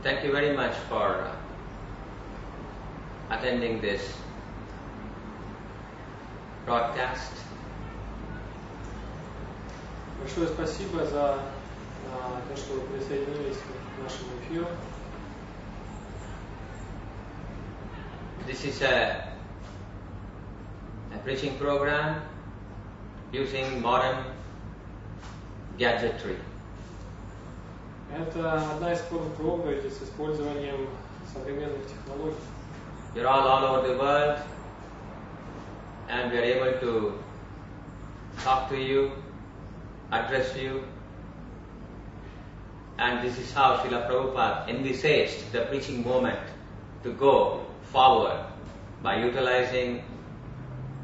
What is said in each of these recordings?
Thank you very much for attending this broadcast. Большое спасибо за то, что вы присоединились к нашему эфиру. This is a preaching program using modern gadgetry. Это одна из форм проповеди с использованием современных технологий. You're all over the world, and we are able to talk to you, address you, and this is how Srila Prabhupada envisaged the preaching movement to go forward by utilizing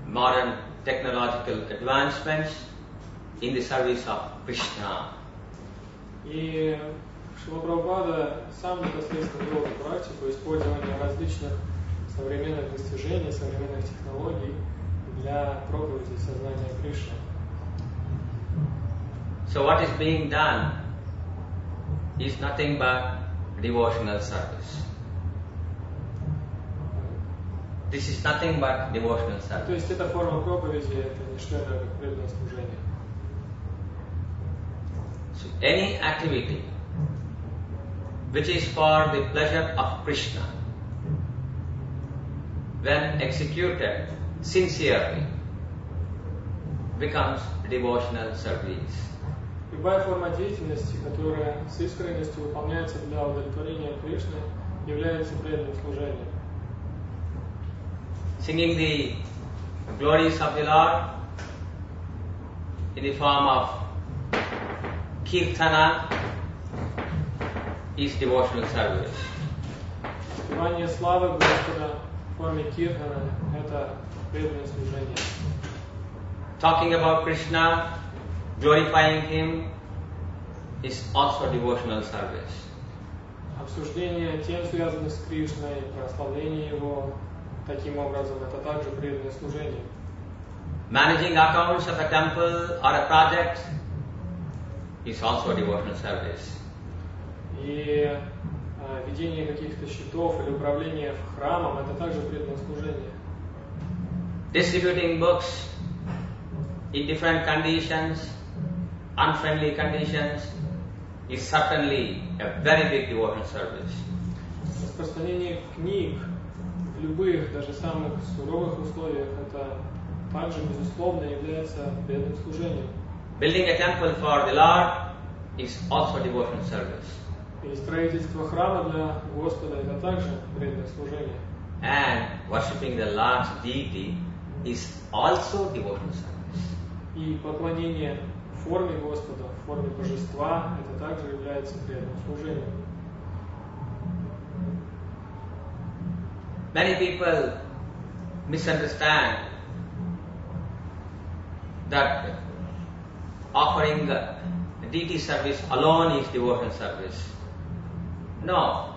modern technological advancements in the service of Krishna. И Шрила Прабхупада сам непосредственно вел эту практику использования различных современных достижений, современных технологий для проповеди сознания Кришны. So what is being done is nothing but devotional service. This is nothing but devotional service. То есть эта форма проповеди, это не что иное, как преданное служение. So any activity which is for the pleasure of Krishna, when executed sincerely, becomes devotional service. Любая форма деятельности, которая с искренностью выполняется для удовлетворения Кришны, является преданным служением. Singing the glories of the Lord in the form of kirtana is devotional service. Спевание славы Господа в форме киртана – это преданное служение. Talking about Krishna, glorifying Him is also devotional service. Обсуждение тем, связанных с Кришной, прославление Его, таким образом, это также преданное служение. Managing accounts of a temple or a project is also a devotional service. И ведение каких-то счетов или управление храмом – это также преданное служение. Distributing books in different conditions, unfriendly conditions, is certainly a very big devotional service. Распространение книг в любых, даже самых суровых условиях, это также, безусловно, является преданным служением. Building a temple for the Lord is also devotional service. И строительство храма для Господа – это также преданное служение. And worshipping the Lord's deity is also devotional service. И поклонение в форме Господа, в форме божества – это также является преданным служением. Many people misunderstand that offering deity service alone is devotional service. No.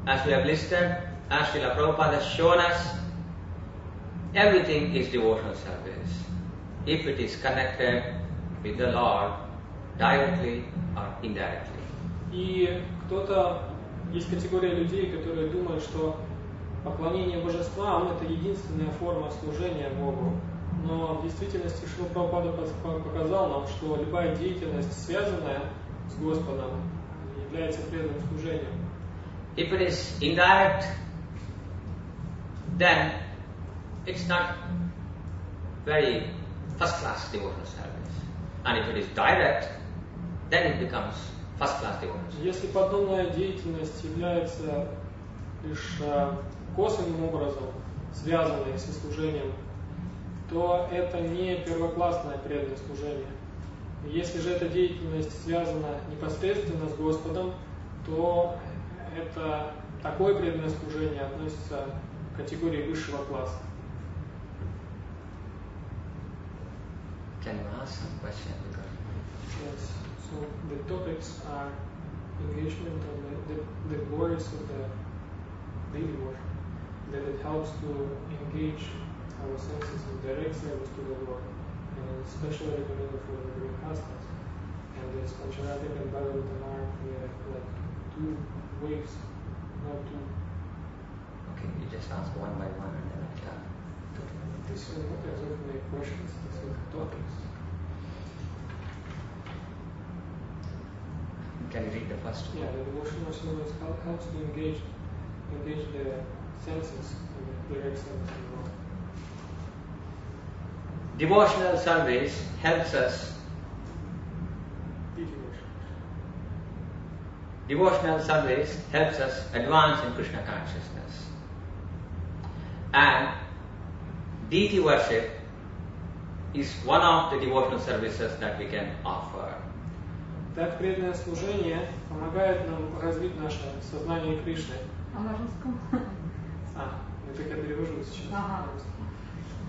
As we have listed, as Srila Prabhupada has shown us, everything is devotional service if it is connected with the Lord directly or indirectly. И есть категория людей, которые думают, что поклонение божествам – это единственная форма служения Богу. Но в действительности Шрила Прабхупада показал нам, что любая деятельность, связанная с Господом, является преданным служением. If it is indirect, then it's not very first-class devotional service. And if it is direct, then it becomes first-class devotional service. Если подобная деятельность является лишь косвенным образом связанной со служением, то это не первоклассное преданное служение. Если же эта деятельность связана непосредственно с Господом, то это такое преданное служение относится к категории высшего класса. Can you ask some question? Yes. So the topics are engagement of the glories of the daily work, that it helps to engage our senses in direct service to the Lord, and especially recommended for the Grihastas. And this Pancharatik and Bhagavatam are like two waves, not two. Okay, you just ask one by one and then I'll tell. This is not exactly questions, this is topics. Can you read the first one? Yeah, the devotional service helps to engage the senses in the direct sense of the world. Devotional service helps us. Devotional service helps us advance in Krishna consciousness. And deity worship is one of the devotional services that we can offer. Так преданное служение помогает нам развить наше сознание Кришны. А на русском? Так я перевожу сейчас. Ага.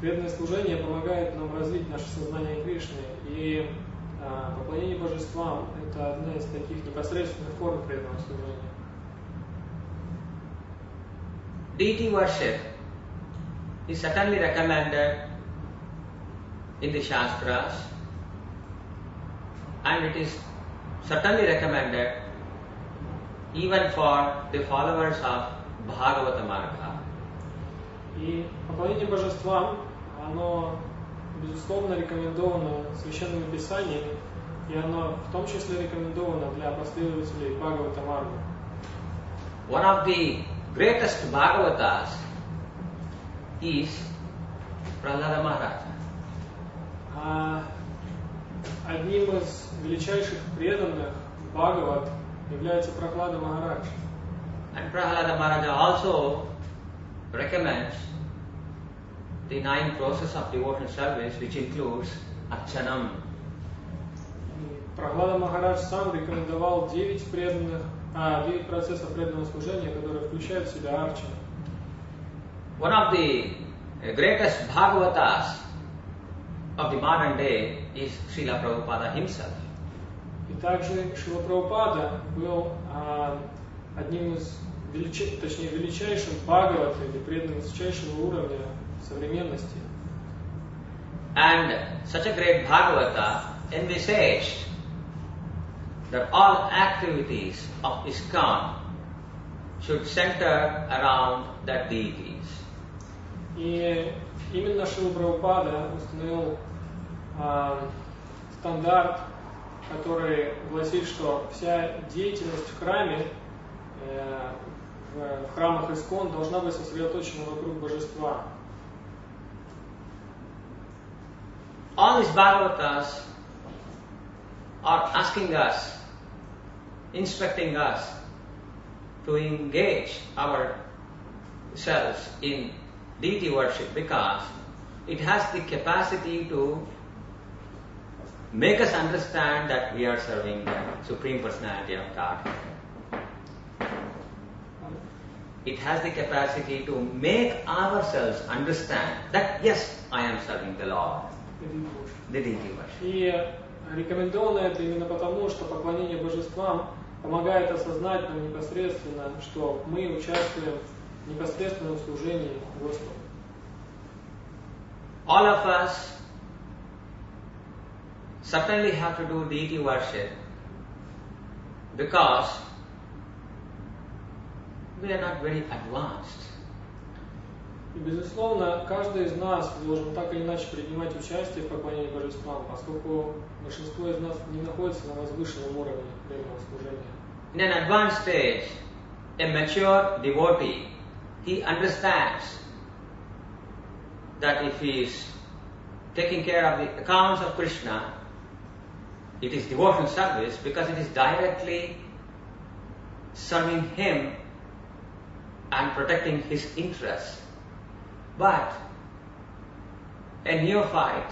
Преданное служение помогает нам развить наше сознание Кришны. И поклонение божествам – это одна из таких непосредственных форм преданного служения. Deity worship is certainly recommended in the Shastras, and it is certainly recommended even for the followers of Bhagavata Marga. И поклонение божествам, оно безусловно рекомендовано священными писаниями, и оно в том числе рекомендовано для последователей Бхагавата Марга. One of the greatest Bhagavatas is Prahlada Maharaja. Одним из величайших преданных Бхагават является Прахлада Махарадж. And Prahlada Maharaja also recommends the 9 processes of devotional service, which includes Archanam. Прахлада Махарадж сам рекомендовал 9 процессов преданного служения, которые включают в себя арчану. One of the greatest Bhagavatas of the modern day is Srila Prabhupada himself. И также Шрила Прабхупада был одним из величайшим Бхагават или преданным высочайшего уровня современности. And such a great Bhagavata envisaged that all activities of ISKCON should center around the deities. И именно Шрила Прабхупада установил стандарт, который гласит, что вся деятельность в храме, в храмах ИСККОН должна быть сосредоточена вокруг божества. All these Bhagavatas are asking us, instructing us to engage ourselves in deity worship because it has the capacity to make us understand that we are serving the Supreme Personality of God. It has the capacity to make ourselves understand that yes, I am serving the Lord. The deity worship. И рекомендовано это именно потому, что поклонение божествам помогает осознать нам непосредственно, что мы участвуем в непосредственном служении Господу. All of us certainly have to do deity worship because we are not very advanced. И, безусловно, каждый из нас должен так или иначе принимать участие в поклонении божествам, поскольку большинство из нас не находится на возвышенном уровне преданного служения. In an advanced stage, a mature devotee, he understands that if he is taking care of the accounts of Krishna, it is devotional service because it is directly serving him and protecting his interests. But a neophyte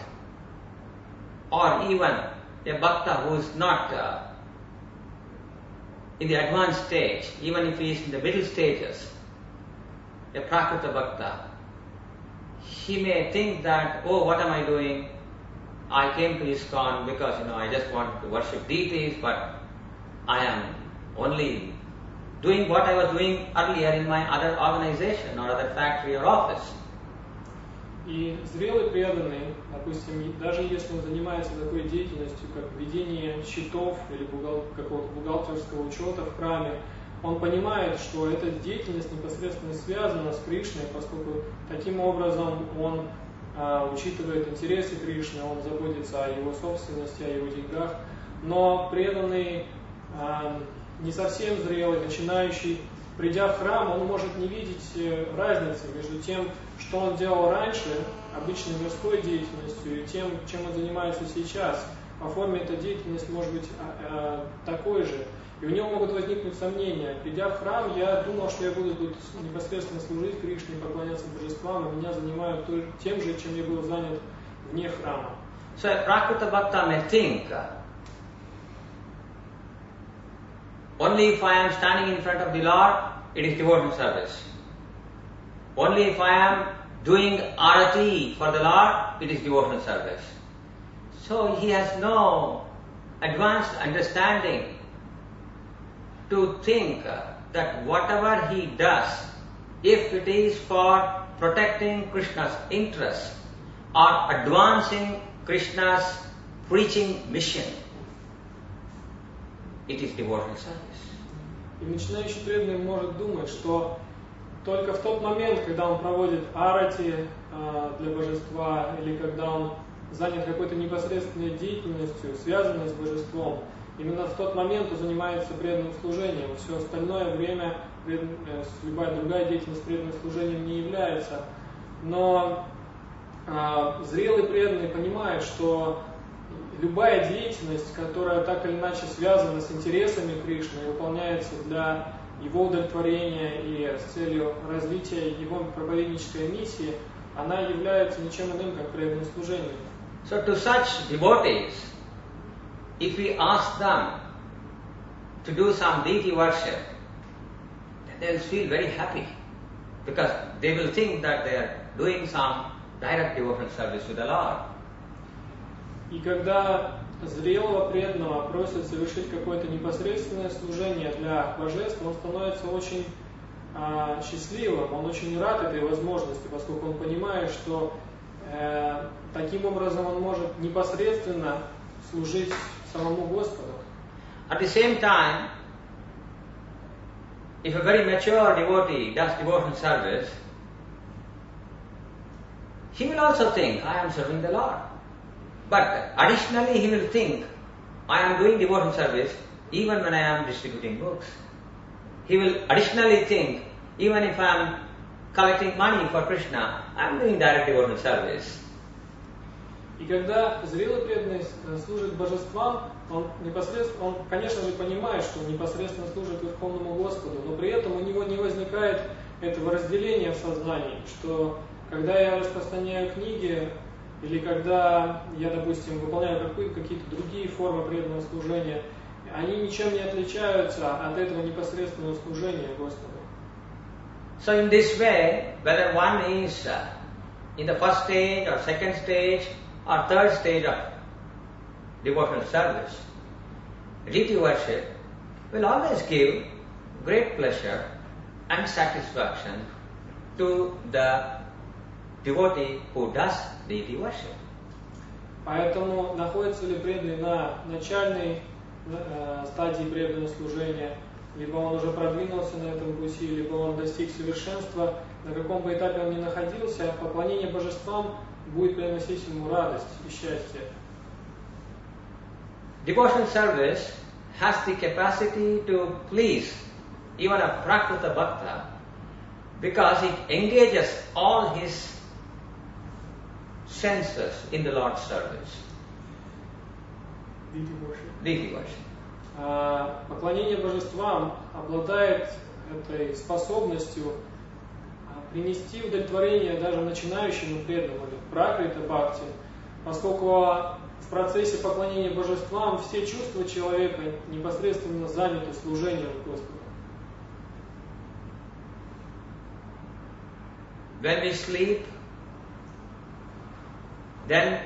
or even a bhakta who is not in the advanced stage, even if he is in the middle stages, a prakrita bhakta, he may think that, oh, what am I doing? I came to ISKCON because, I just want to worship deities, but I am only doing what I was doing earlier in my other organization or other factory or office. И зрелый преданный, допустим, даже если он занимается такой деятельностью, как ведение счетов или какого-то бухгалтерского учета в храме, он понимает, что эта деятельность непосредственно связана с Кришной, поскольку таким образом он учитывает интересы Кришны, он заботится о его собственности, о его деньгах. Но преданный, не совсем зрелый, начинающий, придя в храм, он может не видеть разницы между тем, что он делал раньше, обычной мирской деятельностью, и тем, чем он занимается сейчас. По форме эта деятельность может быть такой же. И у него могут возникнуть сомнения. Придя в храм, я думал, что я буду тут непосредственно служить Кришне, поклоняться божествам, и меня занимают тем же, чем я был занят вне храма. So a Prakrita Bhakta may think, only if I am standing in front of the Lord, it is devotional service. Only if I am doing arati for the Lord, it is devotional service. So he has no advanced understanding to think that whatever he does, if it is for protecting Krishna's interests or advancing Krishna's preaching mission, it is devotional service. И начинающий преданный может думать, что только в тот момент, когда он проводит арати для божества, или когда он занят какой-то непосредственной деятельностью, связанной с божеством, именно в тот момент он занимается преданным служением. Все остальное время любая другая деятельность преданным служением не является. Но зрелый преданный понимает, что любая деятельность, которая так или иначе связана с интересами Кришны и выполняется для его удовлетворения и с целью развития его проповеднической миссии, она является ничем иным, как преданным служением. So to such devotees, if we ask them to do some deity worship, then they will feel very happy, because they will think that they are doing some direct devotional service to the Lord. И когда зрелого преданного просят совершить какое-то непосредственное служение для божеств, он становится очень счастливым, он очень рад этой возможности, поскольку он понимает, что таким образом он может непосредственно служить самому Господу. At the same time, if a very mature devotee does devotional service, he will also think, I am serving the Lord. But additionally he will think, I am doing devotional service even when I am distributing books. He will additionally think, even if I am collecting money for Krishna, I am doing direct devotional service. И когда зрелый преданный служит божествам, он, конечно же, понимает, что он непосредственно служит Верховному Господу, но при этом у него не возникает этого разделения в сознании, что когда я распространяю книги, или когда я, допустим, выполняю какие-то другие формы преданного служения, они ничем не отличаются от этого непосредственного служения Господу. So in this way, whether one is in the first stage or second stage or third stage of devotional service, deity worship will always give great pleasure and satisfaction to the devotee who does deity worship. Поэтому находится ли преданный на начальной стадии преданного служения, либо он уже продвинулся на этом пути, либо он достиг совершенства, на каком бы этапе он ни находился, поклонение божествам будет приносить ему радость и счастье. Devotional service has the capacity to please even a Prakrita Bhakta, because it engages all his senses in the Lord's service. Deity worship. Поклонение божествам обладает этой способностью принести удовлетворение даже начинающему преданному, пракрита бхакти, поскольку в процессе поклонения божествам все чувства человека непосредственно заняты служением Господу. When we sleep, then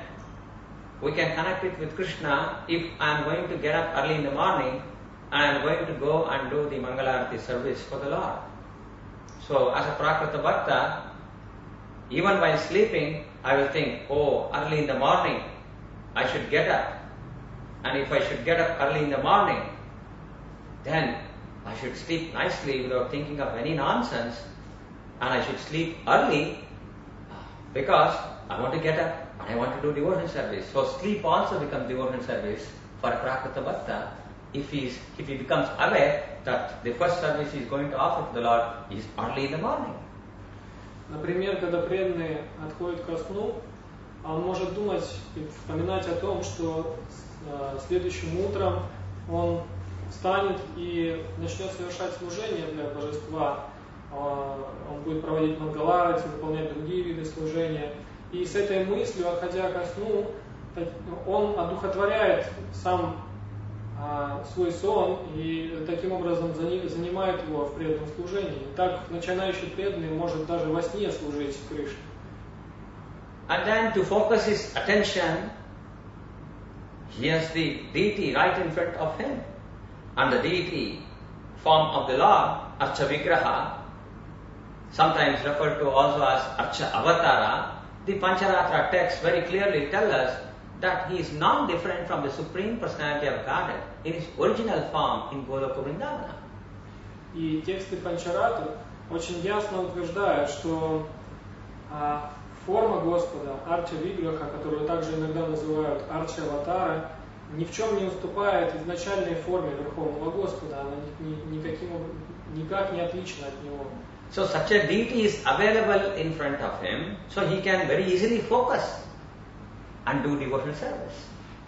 we can connect it with Krishna. If I am going to get up early in the morning and I am going to go and do the Mangalarati service for the Lord. So as a Prakrita Bhakta, even while sleeping, I will think, oh, early in the morning, I should get up. And if I should get up early in the morning, then I should sleep nicely without thinking of any nonsense, and I should sleep early because I want to get up and I want to do devotion service. So sleep also becomes devotion service for a Prakrita Bhakta if he becomes aware that the first service he is going to offer to the Lord is early in the morning. Например, когда преданный отходит ко сну, он может думать и вспоминать о том, что следующим утром он встанет и начнет совершать служение для божества. Он будет проводить мангаларати, выполнять другие виды служения. И с этой мыслью, отходя ко сну, он одухотворяет сам свой сон и таким образом занимает его в преданном служении. И так начинающий преданный может даже во сне служить Кришне. And then to focus his attention, he has the deity right in front of him. And the deity form of the Lord, Archa Vigraha, sometimes referred to also as Archa Avatara, the Pancharatra texts very clearly tell us that he is non-different from the Supreme Personality of Godhead in his original form in Goloka Vrindavana. И тексты Панчарату очень ясно утверждают, что форма Господа, Арча Виграха, которую также иногда называют Арча Аватара, ни в чем не уступает изначальной форме Верховного Господа, она никак не отлична от него. So such a deity is available in front of him, so he can very easily focus and do devotional service.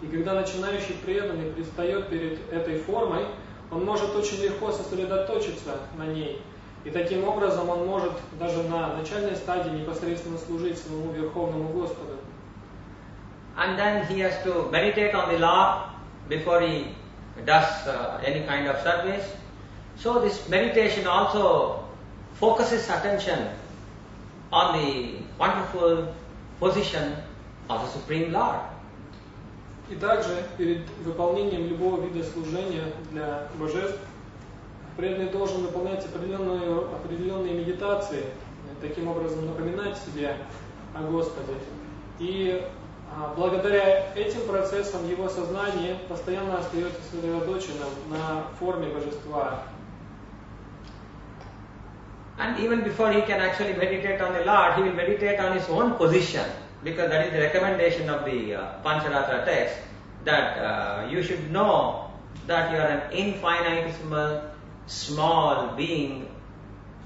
И когда начинающий преданный предстает перед этой формой, он может очень легко сосредоточиться на ней. И таким образом он может даже на начальной стадии непосредственно служить своему Верховному Господу. And then he has to meditate on the Lord before he does any kind of service. So this meditation also focuses attention on the wonderful position of the Supreme Lord. И также перед выполнением любого вида служения для божеств преданный должен выполнять определенные медитации, таким образом напоминать себе о Господе. И благодаря этим процессам его сознание постоянно остается сосредоточенным на форме божества. And even before he can actually meditate on the Lord, he will meditate on his own position, because that is the recommendation of the Pancharatra text, that you should know that you are an infinitesimal, small being,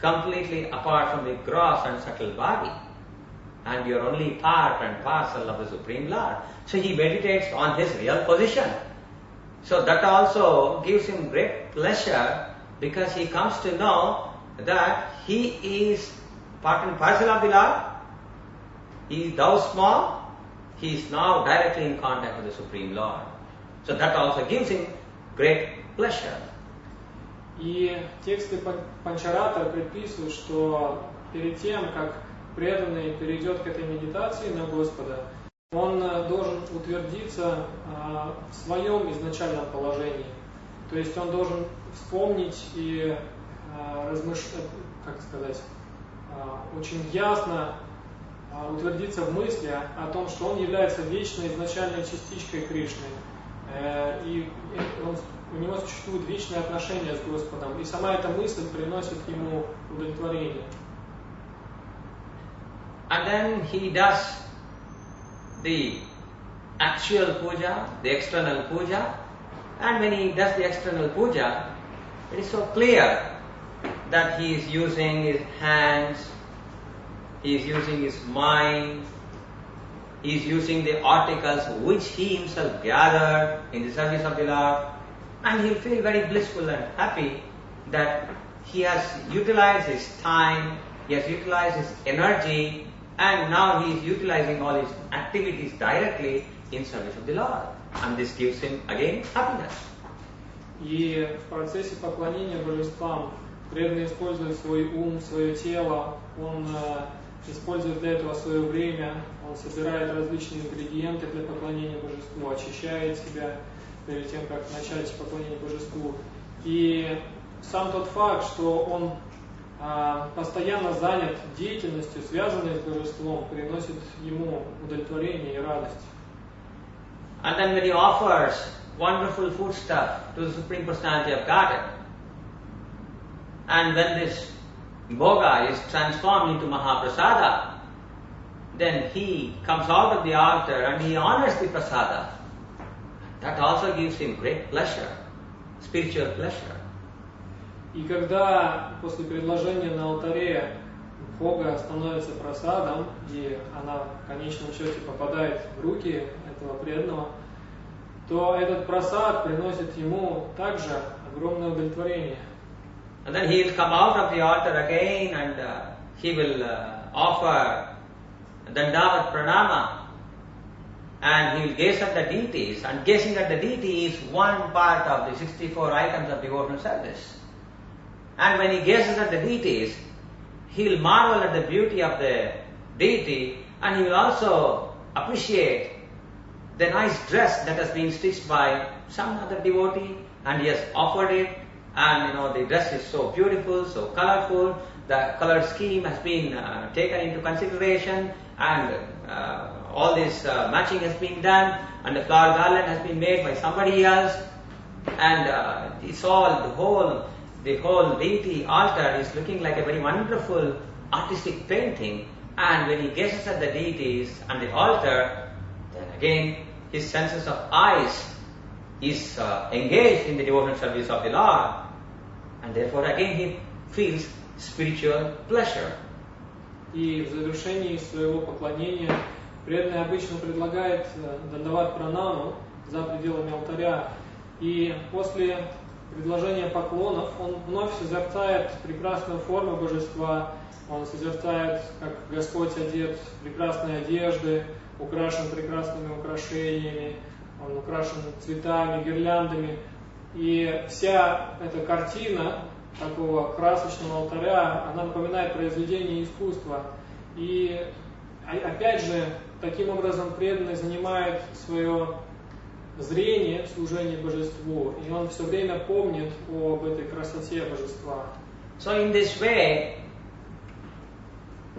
completely apart from the gross and subtle body, and you are only part and parcel of the Supreme Lord. So he meditates on his real position. So that also gives him great pleasure, because he comes to know that he is part and parcel of the Lord. He is thou small, he is now directly in contact with the Supreme Lord. So that also gives him great pleasure. И тексты Панчаратра предписывают, что перед тем, как преданный перейдет к этой медитации на Господа, он должен утвердиться в своем изначальном положении. То есть он должен вспомнить и очень ясно утвердиться в мысли о том, что он является вечной изначальной частичкой Кришны. И у него существует вечное отношение с Господом. И сама эта мысль приносит ему удовлетворение. And then he does the actual puja, the external puja. And when he does the external puja, it is so clear that he is using his hands, he is using his mind, he is using the articles which he himself gathered in the service of the Lord, and he will feel very blissful and happy that he has utilized his time, he has utilized his energy, and now he is utilizing all his activities directly in service of the Lord. And this gives him again happiness. И в процессе поклонения божествам преданный использует свой ум, свое тело, он использует для этого свое время, он собирает различные ингредиенты для поклонения божеству, очищает себя перед тем, как начать поклонение божеству. И сам тот факт, что он постоянно занят деятельностью, связанной с божеством, приносит ему удовлетворение и радость. And then when he offers wonderful food stuff to the Supreme Personality of Godhead, And when this bhoga is transformed into Mahaprasada, then he comes out of the altar and he honors the prasada. That also gives him great pleasure, spiritual pleasure. И когда после предложения на алтаре бхога становится прасадом, и она в конечном счете попадает в руки этого преданного, то этот прасад приносит ему также огромное удовлетворение. And then he will come out of the altar again and he will offer Dandavat Pranama, and he will gaze at the deities, and gazing at the deity is one part of the 64 items of devotional service. And when he gazes at the deities, he will marvel at the beauty of the deity, and he will also appreciate the nice dress that has been stitched by some other devotee, and he has offered it, and the dress is so beautiful, so colorful, the color scheme has been taken into consideration, and all this matching has been done, and the flower garland has been made by somebody else, and it's all, the whole deity altar is looking like a very wonderful artistic painting, and when he gazes at the deities and the altar, then again his senses of eyes is engaged in the devotional service of the Lord, and therefore again he feels spiritual pleasure. И в завершении своего поклонения преданный обычно предлагает дандават пранаму за пределами алтаря, и после предложения поклонов он вновь созерцает прекрасную форму божества, он созерцает, как Господь одет в прекрасные одежды, украшен прекрасными украшениями, он украшен цветами, гирляндами, и вся эта картина такого красочного алтаря, она напоминает произведение искусства. И опять же, таким образом преданный занимает свое зрение в служении божеству, и он все время помнит об этой красоте божества. So in this way,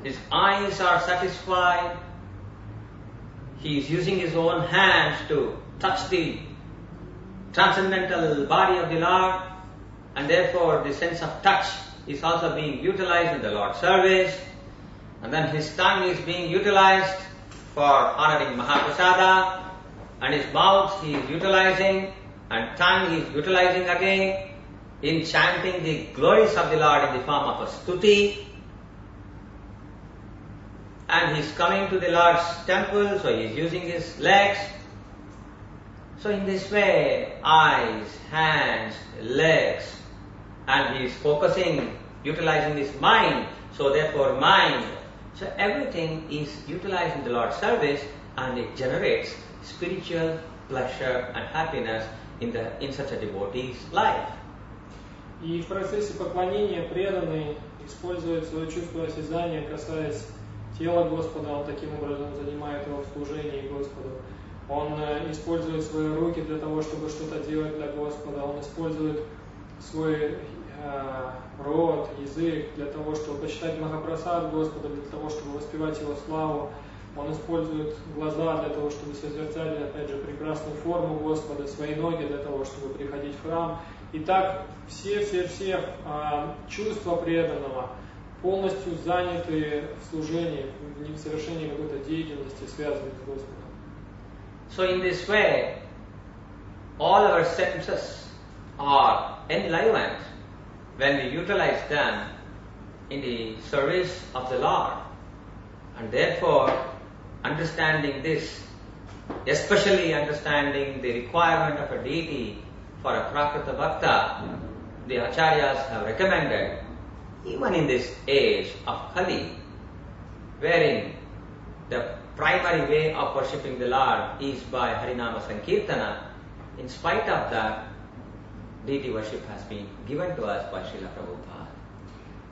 his eyes are satisfied, he is using his own hands to touch the transcendental body of the Lord, and therefore the sense of touch is also being utilized in the Lord's service, and then his tongue is being utilized for honoring Mahaprasada, and his mouth he is utilizing, and tongue he is utilizing again in chanting the glories of the Lord in the form of a stuti, and he is coming to the Lord's temple, so he is using his legs. So in this way, eyes, hands, legs, and he is focusing, utilizing his mind, so therefore mind. So everything is utilized in the Lord's service, and it generates spiritual pleasure and happiness in such a devotee's life. И в процессе поклонения преданный использует свое чувство осязания, касаясь тела Господа, он таким образом занимает его в служении Господу. Он использует свои руки для того, чтобы что-то делать для Господа, он использует свой рот, язык для того, чтобы почитать Махапрасад Господа, для того, чтобы воспевать Его славу. Он использует глаза для того, чтобы созерцать, опять же, прекрасную форму Господа, свои ноги для того, чтобы приходить в храм. И так все чувства преданного полностью заняты в служении, в совершении какой-то деятельности, связанной с Господом. So in this way, all our senses are enlivened when we utilize them in the service of the Lord. And therefore, understanding this, especially understanding the requirement of a deity for a Prakrita Bhakta, the Acharyas have recommended, even in this age of Kali, wherein the primary way of worshipping the Lord is by Harinama Sankirtana, in spite of that, deity worship has been given to us by Srila Prabhupada.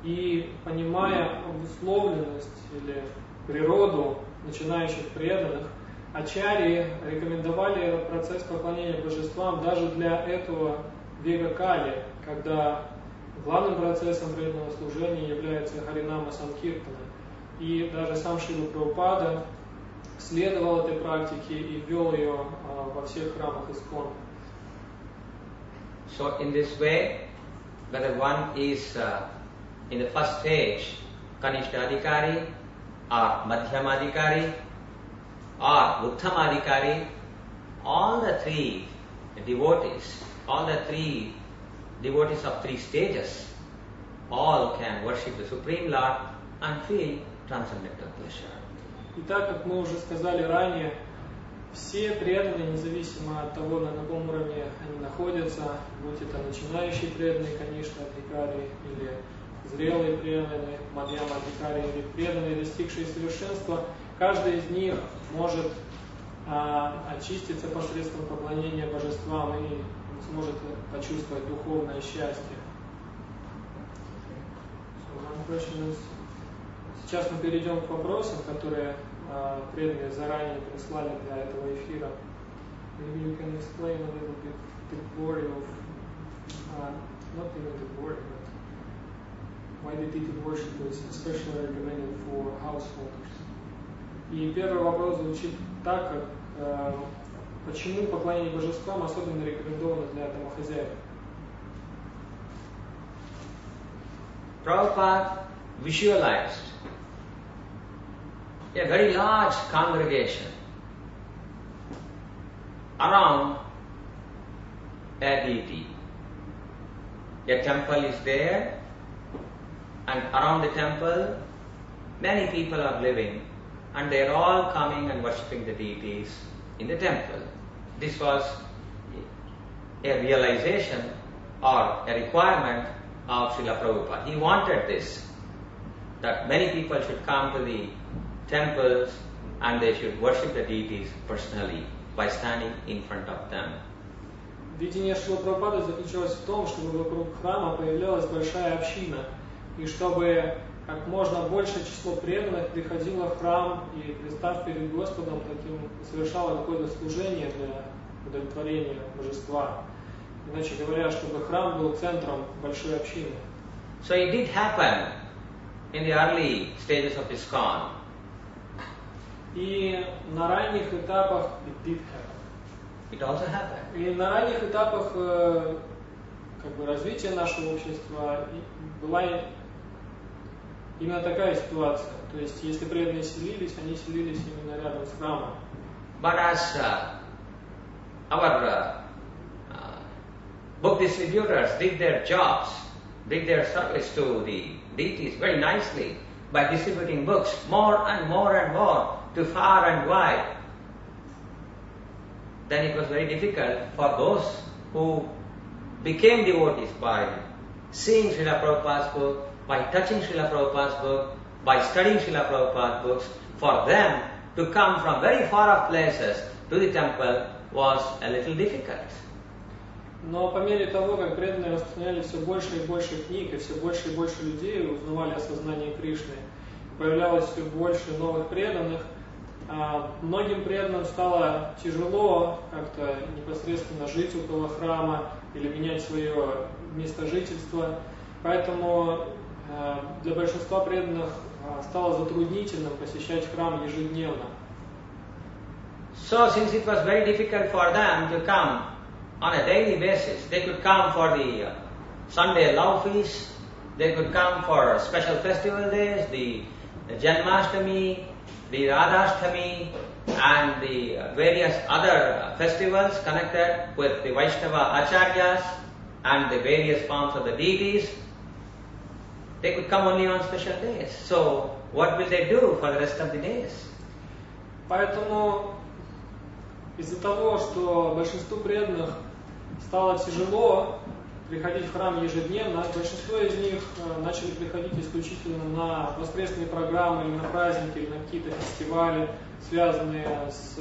И понимая обусловленность или природу начинающих преданных, ачарьи рекомендовали процесс поклонения божествам даже для этого века Кали, когда главным процессом преданного служения является Харинама Санкиртана. И даже сам Шрила Прабхупада следовал этой практике и ввел ее во всех храмах Искон. So in this way, whether one is in the first stage, Kanishta Adhikari, or Madhyama Adhikari, or Uttama Adhikari, all the three devotees of three stages, all can worship the Supreme Lord and feel transcendental pleasure. И так, как мы уже сказали ранее, все преданные, независимо от того, на каком уровне они находятся, будь это начинающие преданные, конечно, Адхикари, или зрелые преданные, Мадьяма Адхикари, или преданные, достигшие совершенства, каждый из них может очиститься посредством поклонения божествам и сможет почувствовать духовное счастье. Сейчас мы перейдем к вопросам, которые преданные заранее прислали для этого эфира. Maybe you can explain a little bit the glory of, not even the glory, but why the deity worship is especially recommended for householders. И первый вопрос звучит так, как почему поклонение божествам особенно рекомендовано для домохозяев? Prabhupada visualized a very large congregation around a deity. A temple is there, and around the temple many people are living, and they are all coming and worshipping the deities in the temple. This was a realization or a requirement of Srila Prabhupada. He wanted this, that many people should come to the temples and they should worship the deities personally by standing in front of them. Видение Шрила Прабхупады заключалось в том, чтобы вокруг храма появлялась большая община, и чтобы как можно большее число преданных приходило в храм и, представ перед Господом, совершало какое-то служение для удовлетворения божества. Иначе говоря, чтобы храм был центром большой общины. So it did happen in the early stages of ISKCON. И на ранних этапах It also happened. И на ранних этапах развития нашего общества была именно такая ситуация. То есть, если преданные селились, они селились именно рядом с храмом. But as our book distributors did their jobs, did their service to the deities very nicely by distributing books more and more and more to far and wide, then it was very difficult for those who became devotees by seeing Srila Prabhupada's book, by touching Srila Prabhupada's book, by studying Srila Prabhupada's books, for them to come from very far off places to the temple was a little difficult. Но по мере того, как преданные распространяли все больше и больше книг, и все больше людей узнавали о сознании Кришны, появлялось все больше новых преданных, многим преданным стало тяжело как-то непосредственно жить около храма или менять свое место жительства. Поэтому для большинства преданных стало затруднительным посещать храм ежедневно. So since it was very difficult for them to come on a daily basis, they could come for the Sunday love feast, they could come for special festival days, the Janmashtami, the Radhashtami, and the various other festivals connected with the Vaishnava Acharyas and the various forms of the deities. They could come only on special days. So what will they do for the rest of the days? Поэтому из-за того, что большинству преданных стало тяжело приходить в храм ежедневно, большинство из них начали приходить исключительно на воскресные программы, или на праздники, или на какие-то фестивали, связанные с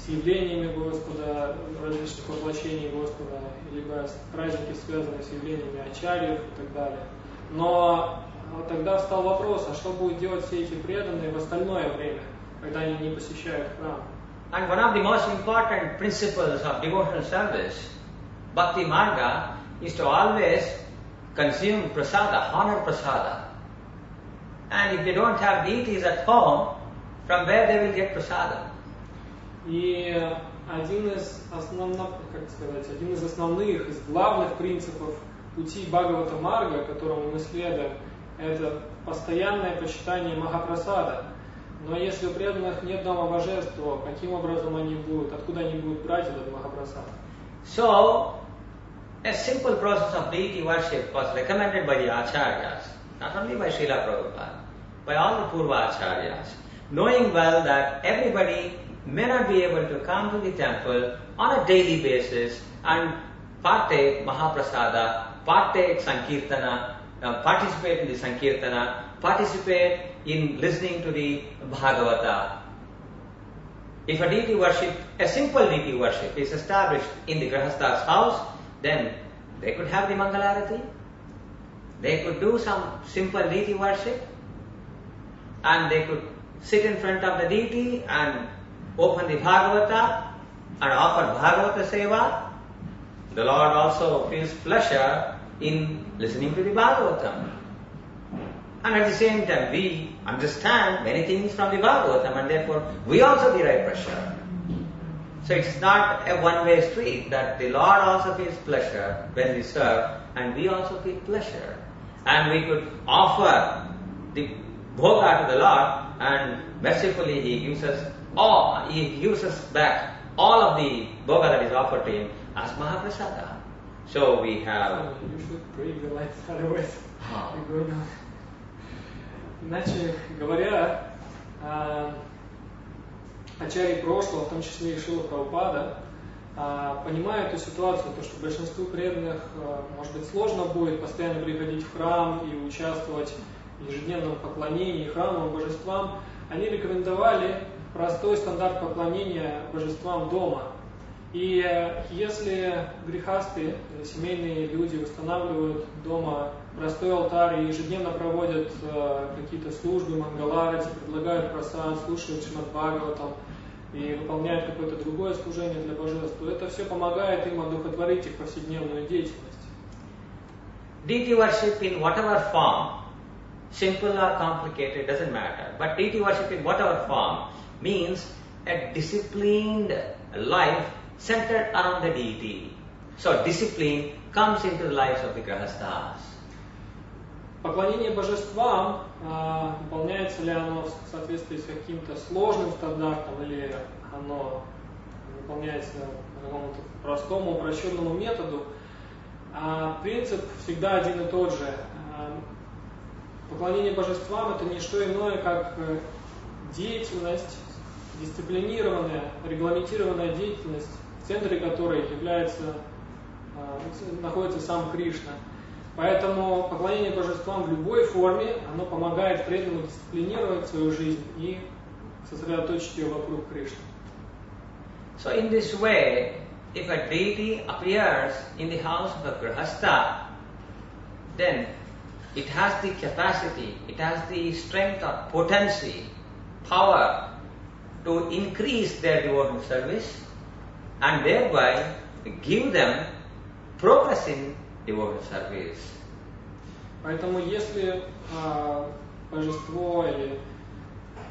явлениями Господа, различных воплощений Господа, либо праздники, связанные с явлениями ачарьев и так далее. Но тогда встал вопрос, а что будут делать все эти преданные в остальное время, когда они не посещают храм? And one of the most important principles of devotional service, Bhakti Marga, is to always consume prasada, honor prasada. And if they don't have deities at home, from where they will get prasada? И один из основных, из главных принципов пути Бхагавата Марга, которому мы следуем, это постоянное почитание Махапрасада. Но если у преданных нет дома божеств, то каким образом они будут, откуда они будут брать этот Махапрасад? So, a simple process of deity worship was recommended by the Acharyas, not only by Srila Prabhupada, by all the Purva Acharyas, knowing well that everybody may not be able to come to the temple on a daily basis and partake Mahaprasada, partake Sankirtana, participate in the Sankirtana, participate in listening to the Bhagavata. If a deity worship, a simple deity worship is established in the Grahastha's house, then they could have the Mangalarati, they could do some simple deity worship, and they could sit in front of the deity and open the Bhagavata and offer Bhagavata Seva. The Lord also feels pleasure in listening to the Bhagavatam. And at the same time, we understand many things from the Bhagavatam, and therefore we also derive pleasure. So it's not a one-way street, that the Lord also feels pleasure when we serve, and we also feel pleasure. And we could offer the bhoga to the Lord, and mercifully He gives us back all of the bhoga that is offered to Him as Mahaprasada. So we have... You should break the lights, otherwise we're going on. Иначе говоря, ачарьи прошлого, в том числе и Шрила Прабхупада, понимая эту ситуацию, то, что большинству преданных, может быть, сложно будет постоянно приходить в храм и участвовать в ежедневном поклонении храмовым божествам, они рекомендовали простой стандарт поклонения божествам дома. И если грехасты, семейные люди устанавливают дома простой алтарь и ежедневно проводят какие-то службы, мангаларати, предлагают прасад, слушают Шримад Бхагаватам и выполняют какое-то другое служение для божеств, то это все помогает им одухотворить их повседневную деятельность. Deity worship in whatever form, simple or complicated, doesn't matter. But deity worship in whatever form means a disciplined life centered around the deity. So discipline comes into the lives of the grahasthas. Поклонение божествам, выполняется ли оно в соответствии с каким-то сложным стандартом, или оно выполняется по какому-то простому, упрощенному методу, принцип всегда один и тот же. Поклонение божествам — это не что иное, как деятельность, дисциплинированная, регламентированная деятельность, в центре которой находится сам Кришна. Поэтому поклонение божествам в любой форме, оно помогает преданному дисциплинировать свою жизнь и сосредоточить ее вокруг Кришны. So in this way, if a deity appears in the house of a grahastha, then it has the capacity, it has the strength or potency, power to increase their devotional service and thereby give them progress in devotional service. Поэтому если божество или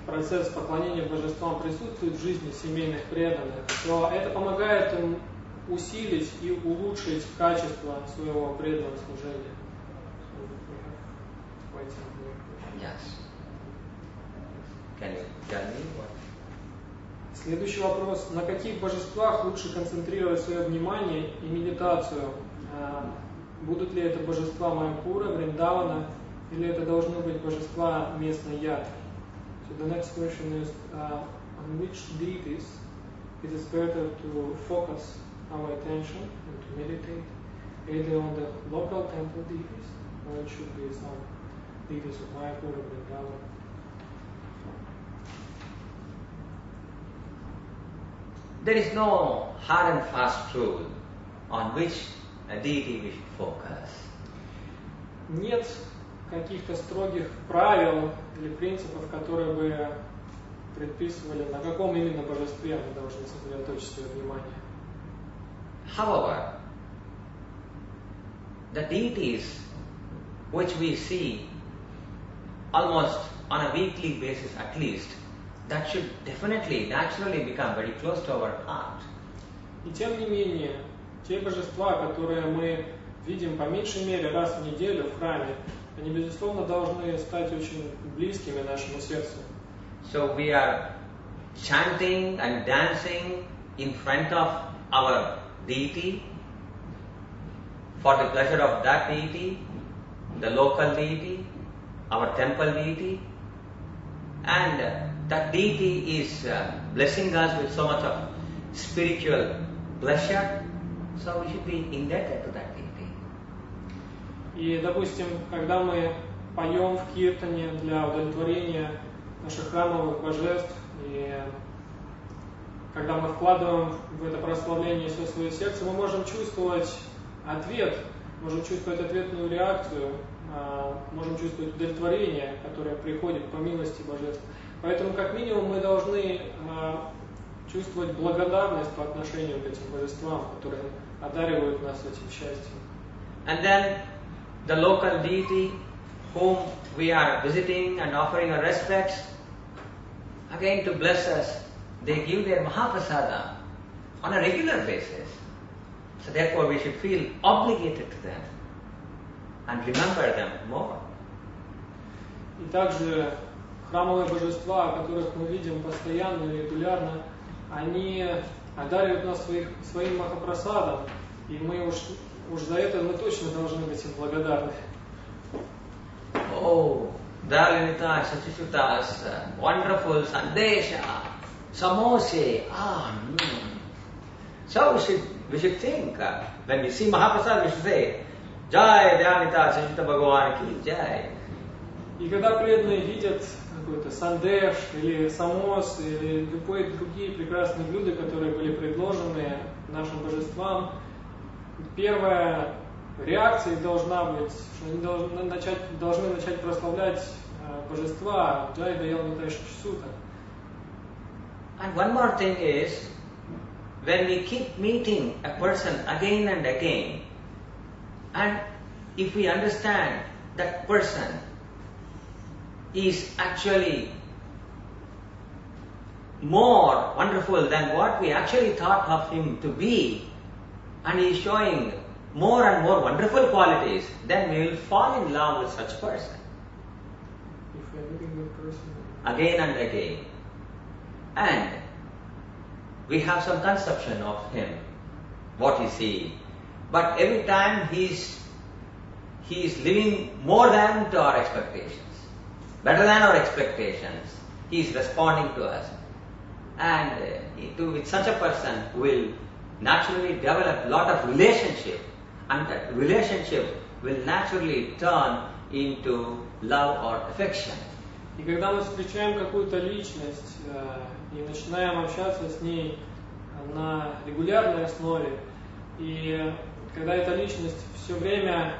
процесс поклонения божествам присутствует в жизни семейных преданных, то это помогает им усилить и улучшить качество своего преданного служения. Yes. Can you tell me what? Следующий вопрос. На каких божествах лучше концентрировать свое внимание и медитацию? Будут ли это божества Майяпура, Вриндавана, или это должны быть божества местной ятры? So the next question is, on which deities it is better to focus our attention and to meditate, either on the local temple deities, or it should be some deities of Mayapura, Vrindavan? There is no hard and fast rule on which deity we should focus. Нет каких-то строгих правил или принципов, которые бы предписывали, на каком именно божестве мы должны сосредоточить свое внимание. However, the deities which we see almost on a weekly basis at least, that should definitely, naturally become very close to our heart. И тем не менее, те божества, которые мы видим по меньшей мере раз в неделю в храме, они, безусловно, должны стать очень близкими нашему сердцу. So we are chanting and dancing in front of our deity for the pleasure of that deity, the local deity, our temple deity, and that deity is blessing us with so much of spiritual pleasure, so we should be indebted to that deity. И, допустим, когда мы поем в киртане для удовлетворения наших храмовых божеств, и когда мы вкладываем в это прославление все свое сердце, мы можем чувствовать ответную реакцию, можем чувствовать удовлетворение, которое приходит по милости божеств. Поэтому, как минимум, мы должны чувствовать благодарность по отношению к этим божествам, которые одаривают нас этим счастьем. And then the local deity whom we are visiting and offering our respects, again to bless us, they give their Mahaprasada on a regular basis. So therefore we should feel obligated to them and remember them more. И также храмовые божества, которых мы видим постоянно и регулярно, они одаривают нас своим Махапрасадом, и мы уж за это мы точно должны быть им благодарны. Oh, Dalinita Sachishuta's wonderful Sandesha, Samose, So we should think, when we see Mahaprasad, we should say, Jai Dalinita Sachishita Bhagavan Ki Jai. И когда преданные видят какой-то сандеш или самос или любые другие прекрасные блюда, которые были предложены нашим божествам, первая реакция должна быть, что они должны начать прославлять божества Джай Даял Нитай Шичсута. And one more thing is, when we keep meeting a person again and again, and if we understand that person is actually more wonderful than what we actually thought of him to be, and he is showing more and more wonderful qualities, then we will fall in love with such person. If we are meeting with person again and again. And we have some conception of him, what is he. But every time he is living more than to our expectations, better than our expectations. He is responding to us. And with such a person will naturally develop a lot of relationship, and that relationship will naturally turn into love or affection. И когда мы встречаем какую-то личность и начинаем общаться с ней на регулярной основе, и когда эта личность все время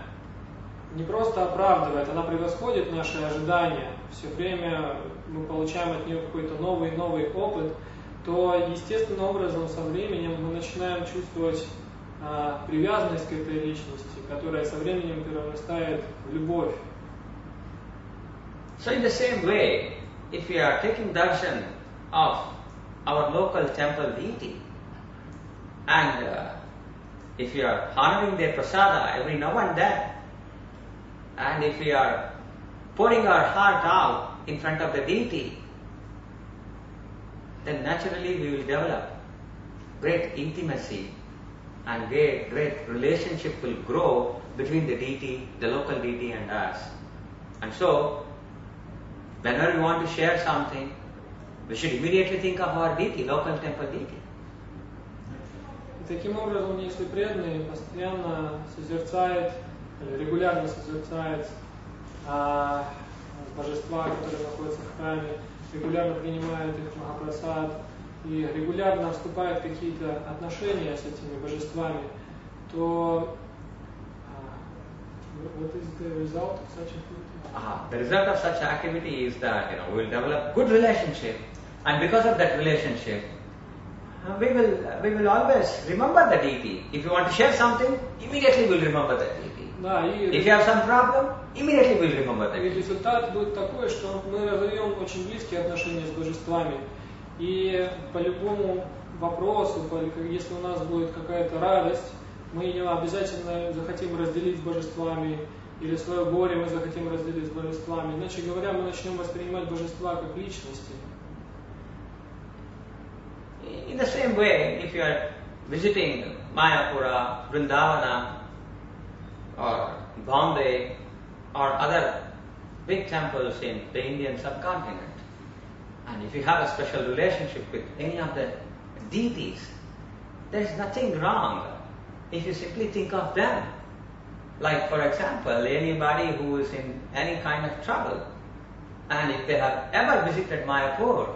не просто оправдывает, она превосходит наши ожидания, все время мы получаем от нее какой-то новый опыт, то естественным образом со временем мы начинаем чувствовать привязанность к этой личности, которая со временем перерастает в любовь. So in the same way, if we are taking darshan of our local temple deity, and if we are honoring their prasada every now and then, and if we are pouring our heart out in front of the deity, then naturally we will develop great intimacy and great relationship will grow between the deity, the local deity and us. And so, whenever we want to share something, we should immediately think of our deity, local temple deity. Таким образом, если преданный постоянно созерцает, регулярно созерцает божества, которые находятся в храме, регулярно принимает их Махапрасад и регулярно вступает в какие-то отношения с этими божествами, то what is the result of such activity? The result of such activity is that we will develop good relationship, and because of that relationship, we will always remember the deity. If you want to share something, immediately we'll remember the deity. If you have some problem, immediately we'll remember the deity. И результат будет такой, что мы разовьем очень близкие отношения с божествами. И по любому вопросу, если у нас будет какая-то радость, мы обязательно захотим разделить с божествами, или свое горе мы захотим разделить с божествами. Иначе говоря, мы начнем воспринимать божества как личности. In the same way, if you are visiting Mayapura, Vrindavana, or Bombay, or other big temples in the Indian subcontinent, and if you have a special relationship with any of the deities, there is nothing wrong if you simply think of them. Like, for example, anybody who is in any kind of trouble, and if they have ever visited Mayapur,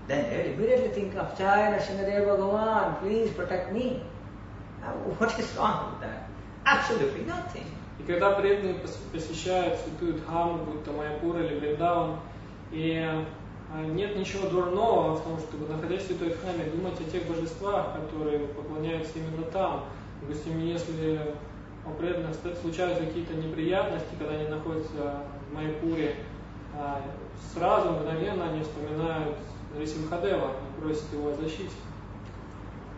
then they will immediately think of Jai Nrsimhadeva Bhagavan, please protect me. Now, what is wrong with that? Absolutely nothing. И когда преданные посещают святую Дхаму, будь то Майяпур или Вриндаван, и нет ничего дурного в том, чтобы, находясь в святой Дхаме, думать о тех божествах, которые поклоняются именно там. Допустим, если у преданных случаются какие-то неприятности, когда они находятся в Майяпуре, сразу, мгновенно они вспоминают Нрисимхадева и просят его о защите.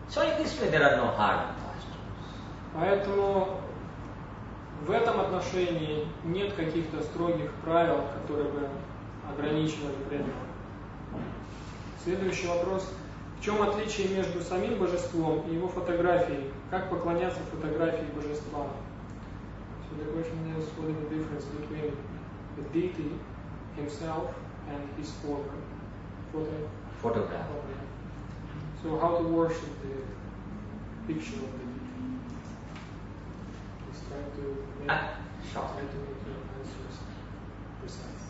So in this way there are no hard and fast rules. Поэтому в этом отношении нет каких-то строгих правил, которые бы ограничивали преданного. Следующий вопрос. В чем отличие между самим божеством и его фотографией? Как поклоняться фотографии божества? So the question is, what is the difference between the deity himself and his photograph? So how to worship the picture of the deity? Let's try to make your answers precise.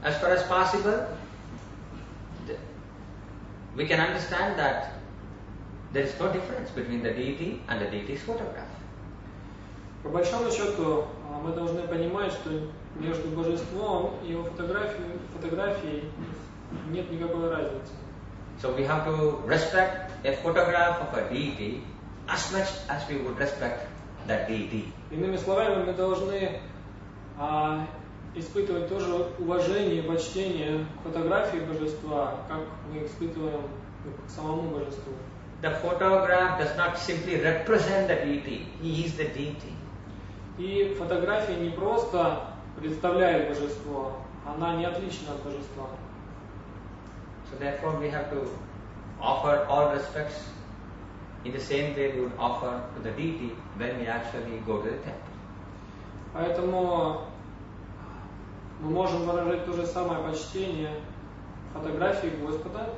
As far as possible, we can understand that there is no difference between the deity and the deity's photograph. По большому счету, мы должны понимать, что между божеством и его фотографией нет никакой разницы. So we have to respect a photograph of a deity as much as we would respect that deity. Иными словами, мы должны испытывать тоже уважение и почтение к фотографии божества, как мы испытываем к самому божеству. The photograph does not simply represent the deity, he is the deity. И фотография не просто представляет божество, она не отлична от божества. So therefore we have to offer all respects in the same way we would offer to the deity when we actually go to the temple. Поэтому мы можем выражать то же самое почтение фотографии Господа,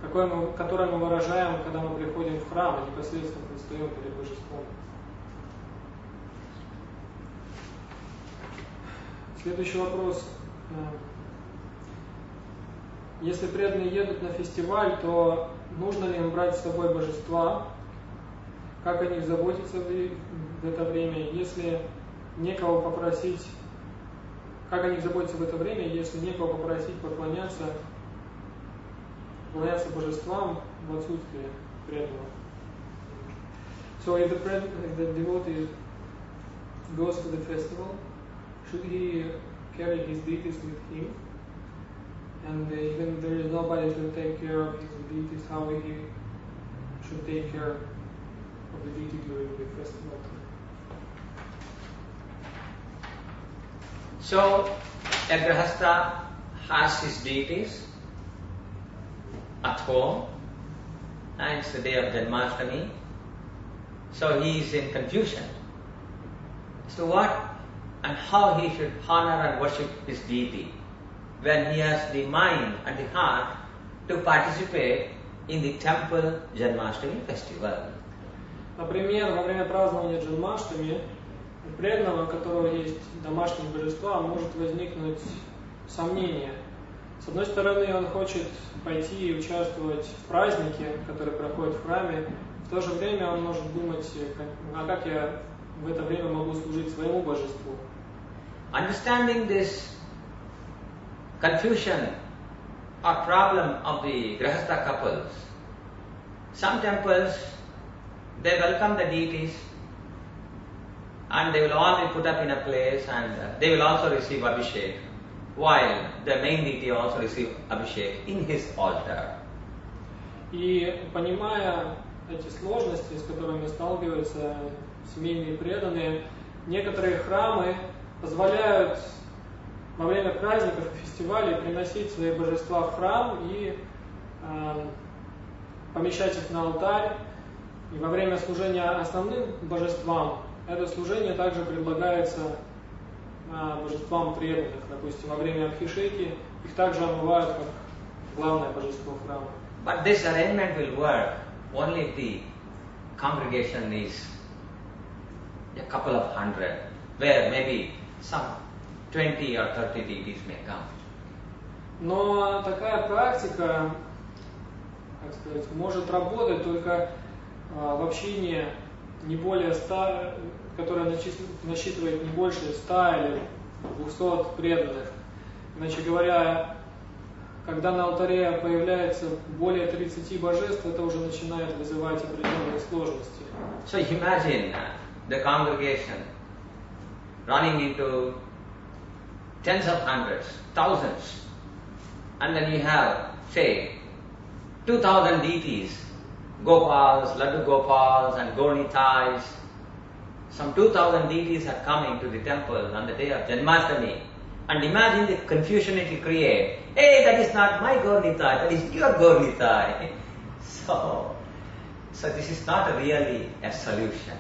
которое мы выражаем, когда мы приходим в храм и непосредственно предстаем перед божеством. Следующий вопрос. Если преданные едут на фестиваль, то нужно ли им брать с собой божества? Как о них заботиться в это время? Если некого попросить, как о них заботиться в это время, если некого попросить поклоняться божествам в отсутствие преданного? So if the devotee goes to the festival, should he carry his deities with him? And even if there is nobody to take care of his deities, how he should take care of the deity during the festival? So a grihastha has his deities at home, and it's the day of Janmashtami, so he is in confusion. So what and how he should honor and worship his deity when he has the mind and the heart to participate in the temple Janmashtami festival. Например, во время празднования Джанмаштами у преданного, у которого есть домашние божества, может возникнуть сомнение. С одной стороны, он хочет пойти и участвовать в празднике, который проходит в храме, в то же время он может думать, а как я в это время могу служить своему божеству. Understanding this confusion or problem of the grihastha couples, some temples, they welcome the deities and they will all be put up in a place and they will also receive abhishek, while the main deity also receive abhishek in his altar. И понимая эти сложности, с которыми сталкиваются семейные преданные, некоторые храмы позволяют во время праздников и фестивалей приносить свои божества в храм и помещать их на алтарь. И во время служения основным божествам это служение также предлагается божествам преданных. Допустим, во время Абхишеки их также омывают как главное божество храма. But this arrangement will work only if the congregation is a couple of hundred, where maybe some 20 or 30 deities may come. Но такая практика, как сказать, может работать только в общине не более 100, которая насчитывает не больше 100 или 200 преданных. Иначе говоря, когда на алтаре появляется более 30 божеств, это уже начинает вызывать определенные сложности. So imagine the congregation running into tens of hundreds, thousands, and then you have, say, 2,000 deities, Gopals, Laddu Gopals and Gaurnitais. Some 2,000 deities are coming to the temple on the day of Janmashtami. And imagine the confusion it will create. Hey, that is not my Gaurnitai, that is your Gaurnitai. So this is not really a solution.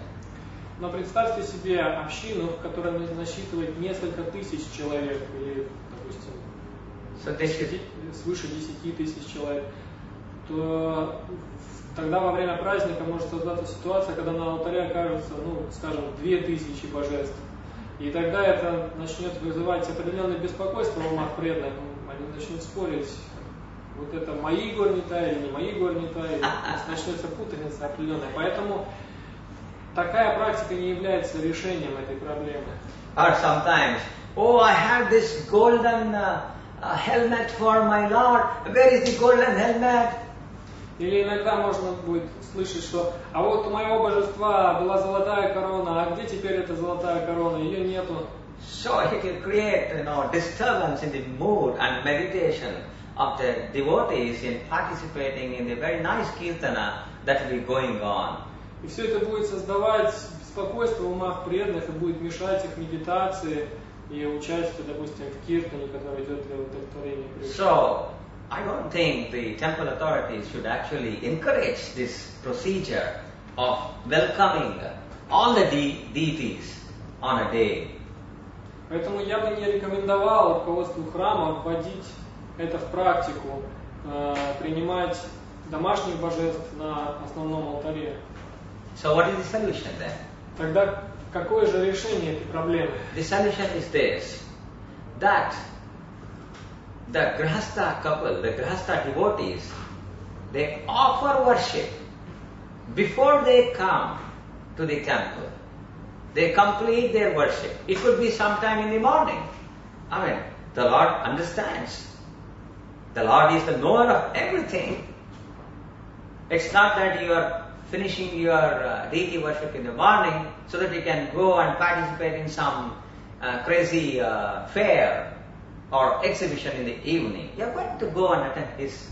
Но представьте себе общину, которая насчитывает несколько тысяч человек, или, допустим, свыше 10 тысяч человек, то тогда во время праздника может создаться ситуация, когда на алтаре окажется, скажем, 2000 божеств. И тогда это начнет вызывать определенное беспокойство в умах преданных. Они начнут спорить, вот это мои Gaurnitai или не мои Gaurnitai, начнется путаница определенная. Поэтому такая практика не является решением этой проблемы. Or sometimes, I have this golden helmet for my Lord. Where is the golden helmet? Или иногда можно будет слышать, что а вот у моего божества была золотая корона, а где теперь эта золотая корона? Ее нету. So it will create, disturbance in the mood and meditation of the devotees in participating in the very nice kirtana that will be going on. И все это будет создавать беспокойство в умах преданных и будет мешать их медитации и участию, допустим, в киртане, который идет для удовлетворения преданных. So I don't think the temple authorities should actually encourage this procedure of welcoming all the deities on a day. Поэтому я бы не рекомендовал руководству храма вводить это в практику, принимать домашних божеств на основном алтаре. So what is the solution then? Тогда какое же решение этой проблемы? The solution is this, that the Grihastha couple, the Grihastha devotees, they offer worship before they come to the temple. They complete their worship. It could be sometime in the morning. The Lord understands. The Lord is the knower of everything. It's not that you are finishing your deity worship in the morning so that you can go and participate in some crazy fair or exhibition in the evening. You are going to go and attend his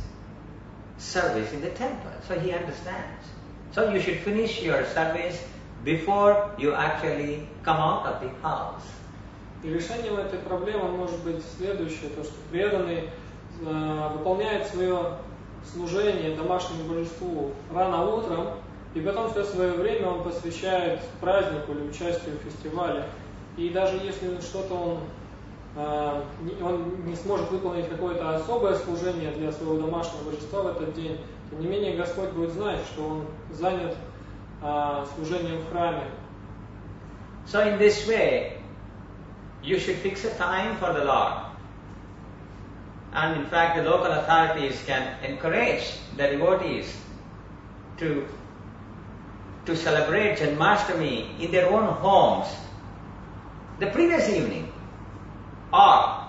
service in the temple. So he understands. So you should finish your service before you actually come out of the house. И решением этой проблемы может быть следующее, то что преданный выполняет свое служение домашнему божеству рано утром, и потом все свое время он посвящает празднику или участию в фестивале. И даже если что-то он не сможет выполнить какое-то особое служение для своего домашнего божества в этот день, тем не менее Господь будет знать, что он занят служением в храме. So in this way, you should fix a time for the Lord. And in fact, the local authorities can encourage the devotees to celebrate Janmashtami in their own homes the previous evening or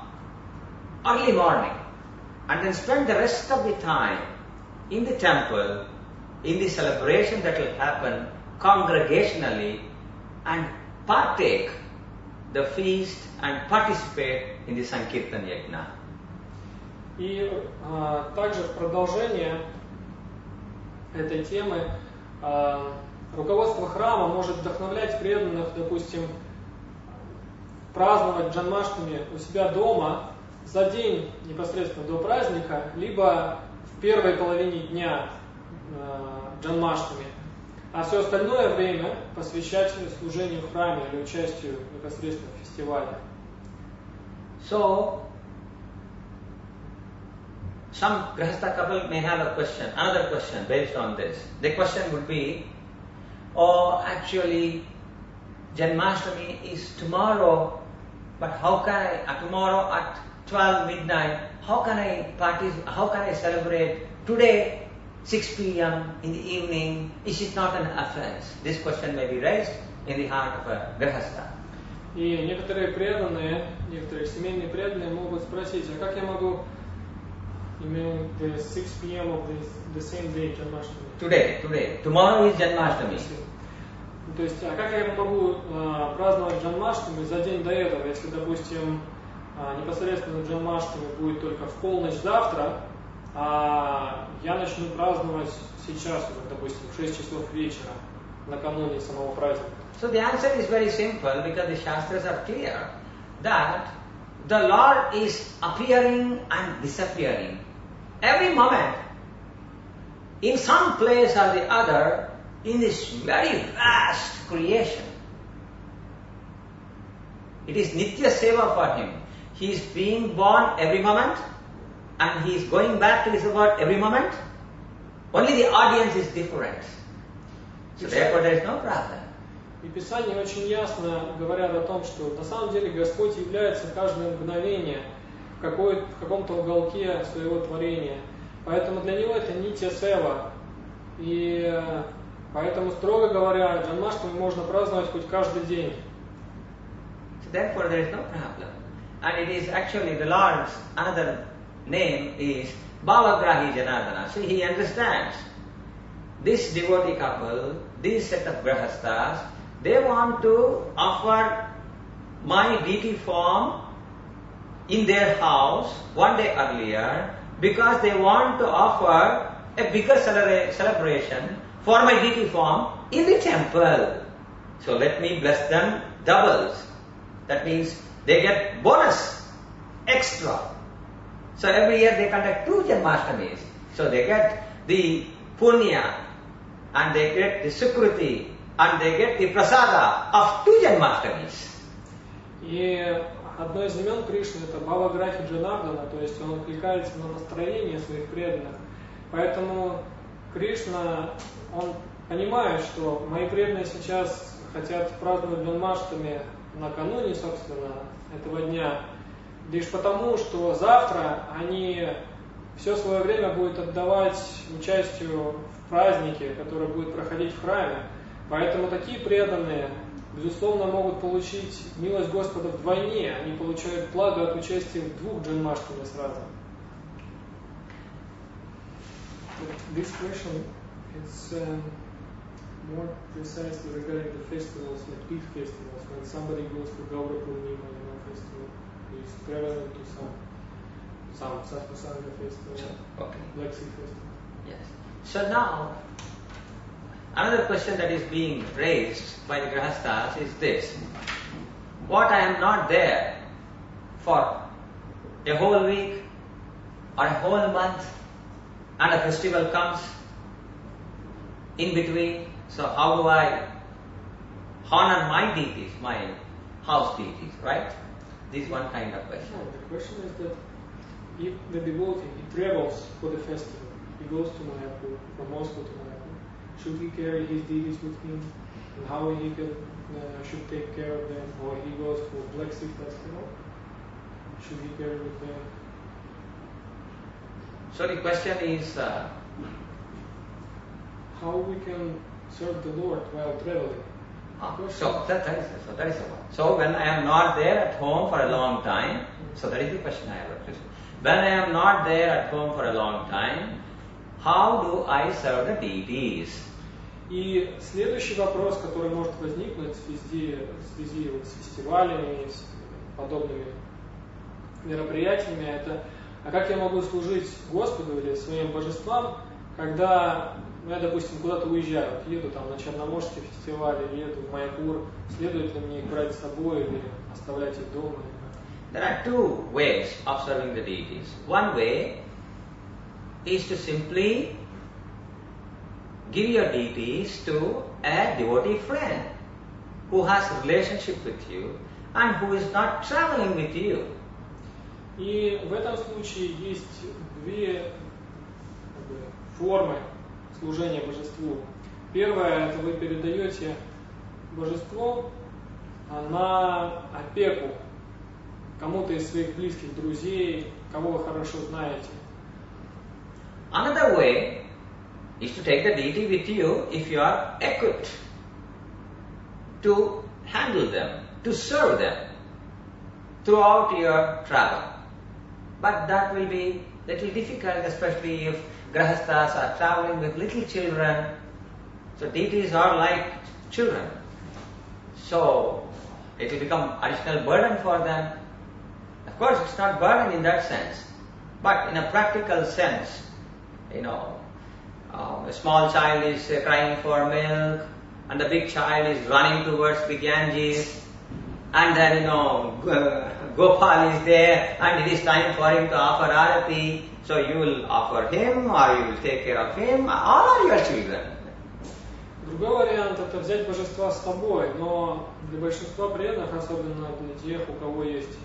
early morning, and then spend the rest of the time in the temple, in the celebration that will happen congregationally, and partake the feast and participate in the Sankirtan Yajna. И также в продолжение этой темы руководство храма может вдохновлять преданных, допустим, праздновать джанмаштами у себя дома за день непосредственно до праздника, либо в первой половине дня джанмаштами, а все остальное время посвящать служению в храме или участию непосредственно в фестивале. So, some Grihastha couple may have a question, another question based on this. The question would be, oh, actually, Janmashtami is tomorrow, but how can I, tomorrow at 12 midnight, how can I celebrate today, 6 p.m. in the evening? Is it not an offense? This question may be raised in the heart of a Grihastha. И некоторые преданные, некоторые семейные преданные могут спросить, а как я могу именно 6 p.m. of the same day Janmashtami? Today. Tomorrow is Janmashtami. То есть, а как я могу праздновать Джанмаштами за день до этого, если, допустим, непосредственно Джанмаштами будет только в полночь завтра, а я начну праздновать сейчас, допустим, в 6 часов вечера, накануне самого праздника? So the answer is very simple, because the Shastras are clear that the Lord is appearing and disappearing every moment in some place or the other in this very vast creation. It is Nitya Seva for him. He is being born every moment and he is going back to his abode every moment. Only the audience is different. So therefore there is no problem. И Писания очень ясно говорят о том, что на самом деле Господь является каждое мгновение в каком-то уголке своего творения. Поэтому для Него это нитья сева. И поэтому, строго говоря, Джанмаштами можно праздновать хоть каждый день. So therefore there is no problem. And it is actually the Lord's another name is Bhavagrahi Janardana. So he understands this devotee couple, this set of grahasthas, they want to offer my deity form in their house one day earlier because they want to offer a bigger celebration for my deity form in the temple. So let me bless them doubles. That means they get bonus, extra. So every year they conduct 2 Janmashtamis. So they get the punya and they get the sukriti and they get the prasada of 2 Janmashtamis. И одно из имен Кришны это Бхаваграхи Джанардана, то есть он откликается на настроение своих преданных. Поэтому Кришна, он понимает, что мои преданные сейчас хотят праздновать Джанмаштами накануне, собственно, этого дня, лишь потому, что завтра они все свое время будут отдавать участию в празднике, который будет проходить в храме. Поэтому такие преданные, безусловно, могут получить милость Господа вдвойне. Они получают благо от участия в 2 джанмаштами сразу. This question is more precisely regarding the festivals, like big festivals. When somebody goes to Gaura Purnima, festival, he is traveling to some Satvasanga festival, Okay. Black Sea festival. Yes. So now, another question that is being raised by the Grihasthas is this. What I am not there for a whole week or a whole month and a festival comes in between, so how do I honor my deities, my house deities, right? This is one kind of question. No, the question is that if the devotee, he travels for the festival, he goes to Mayapur, from Moscow to Mayapur, should he carry his deities with him, and how he should take care of them, or he goes for Black Sea festival, should he carry with them? So the question is, how we can serve the Lord while traveling? so that is the one. So when I am not there at home for a long time, so that is the question I have raised. When I am not there at home for a long time, how do I serve the deities? И следующий вопрос, который может возникнуть в связи вот с фестивалями, с подобными мероприятиями, это а как я могу служить Господу или своим божествам, когда Ну, я, допустим, куда-то уезжаю, вот еду там на Черноморский фестиваль, еду в Майпур, следует ли мне их брать с собой или оставлять их дома? There are two ways of serving the deities. One way is to simply give your deities to a devotee friend who has a relationship with you and who is not traveling with you. И в этом случае есть две формы служения божеству. Первое, это вы передаете божество на опеку кому-то из своих близких друзей, кого вы хорошо знаете. Another way is to take the deity with you if you are equipped to handle them, to serve them throughout your travel. But that will be little difficult, especially if grahasthas are traveling with little children. So deities are like children. So it will become additional burden for them. Of course, it's not burden in that sense, but in a practical sense, a small child is crying for milk, and the big child is running towards the Ganges, and then Gopal is there, and it is time for him to offer arati. So you will offer him, or you will take care of him. All are your children. Другой вариант – это взять божества с собой, но для большинства преданных, особенно для тех, у кого есть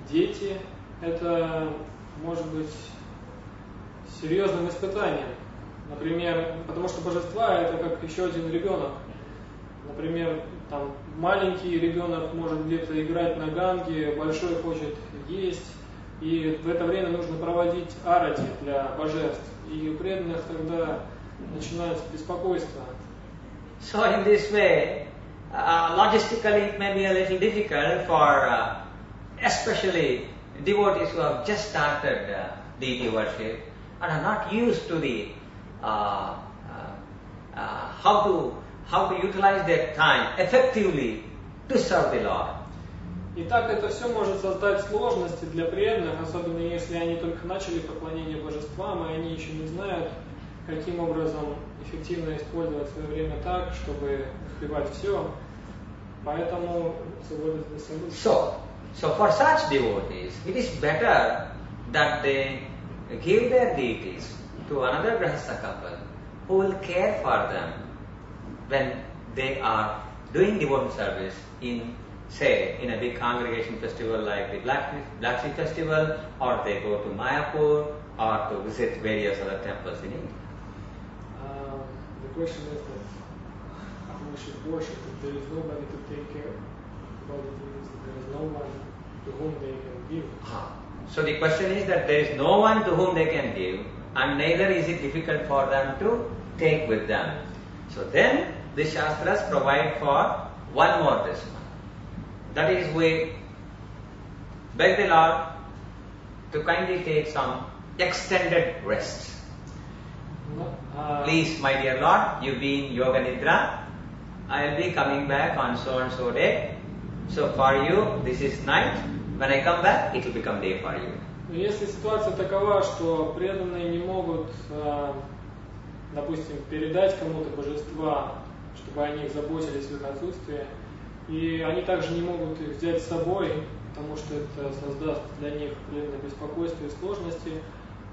дети, это может быть серьезным испытанием. Например, потому что божества – это как еще один ребенок. Например, там маленький ребенок может где-то играть на ганге, большой хочет есть, и в это время нужно проводить арати для божеств. И у преданных тогда начинается беспокойство. So in this way, logistically it may be a little difficult for especially devotees who have just started deity worship and are not used to the how to utilize their time effectively to serve the Lord. Итак, это все может создать сложности для преданных, особенно если они только начали поклонение божествам, и они еще не знают, каким образом эффективно использовать свое время так, чтобы успевать все. Поэтому So for such devotees, it is better that they give their deities to another grahastha couple who will care for them when they are doing devotional service in, say, in a big congregation festival like the Black Sea Festival, or they go to Mayapur, or to visit various other temples in India. The question is that how we should worship if there is nobody to take care about the things, there is no one to whom they can give. So the question is that there is no one to whom they can give, and neither is it difficult for them to take with them. So then the Shastras provide for one more disma. That is, we beg the Lord to kindly take some extended rest. Please, my dear Lord, you be in Yoga Nidra. I will be coming back on so and so day. So for you, this is night. When I come back, it will become day for you. Если ситуация такова, что преданные не могут, допустим, передать кому-то божества, чтобы о них заботились в их отсутствие, и они также не могут их взять с собой, потому что это создаст для них определенное беспокойство и сложности,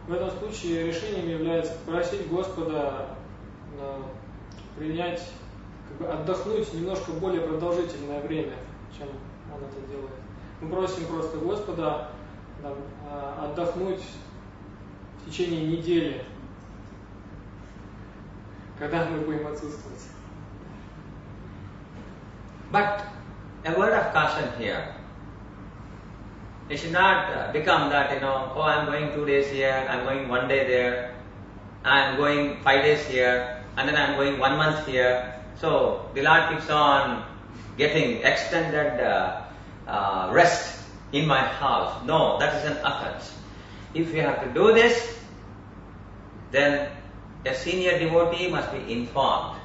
в этом случае решением является попросить Господа принять, отдохнуть немножко более продолжительное время, чем Он это делает. Мы просим просто Господа отдохнуть в течение недели, когда мы будем отсутствовать. But a word of caution here. It should not become that, oh, I'm going 2 days here, I'm going 1 day there, I'm going 5 days here, and then I'm going 1 month here. So the Lord keeps on getting extended rest in my house. No, that is an offense. If you have to do this, then a senior devotee must be informed.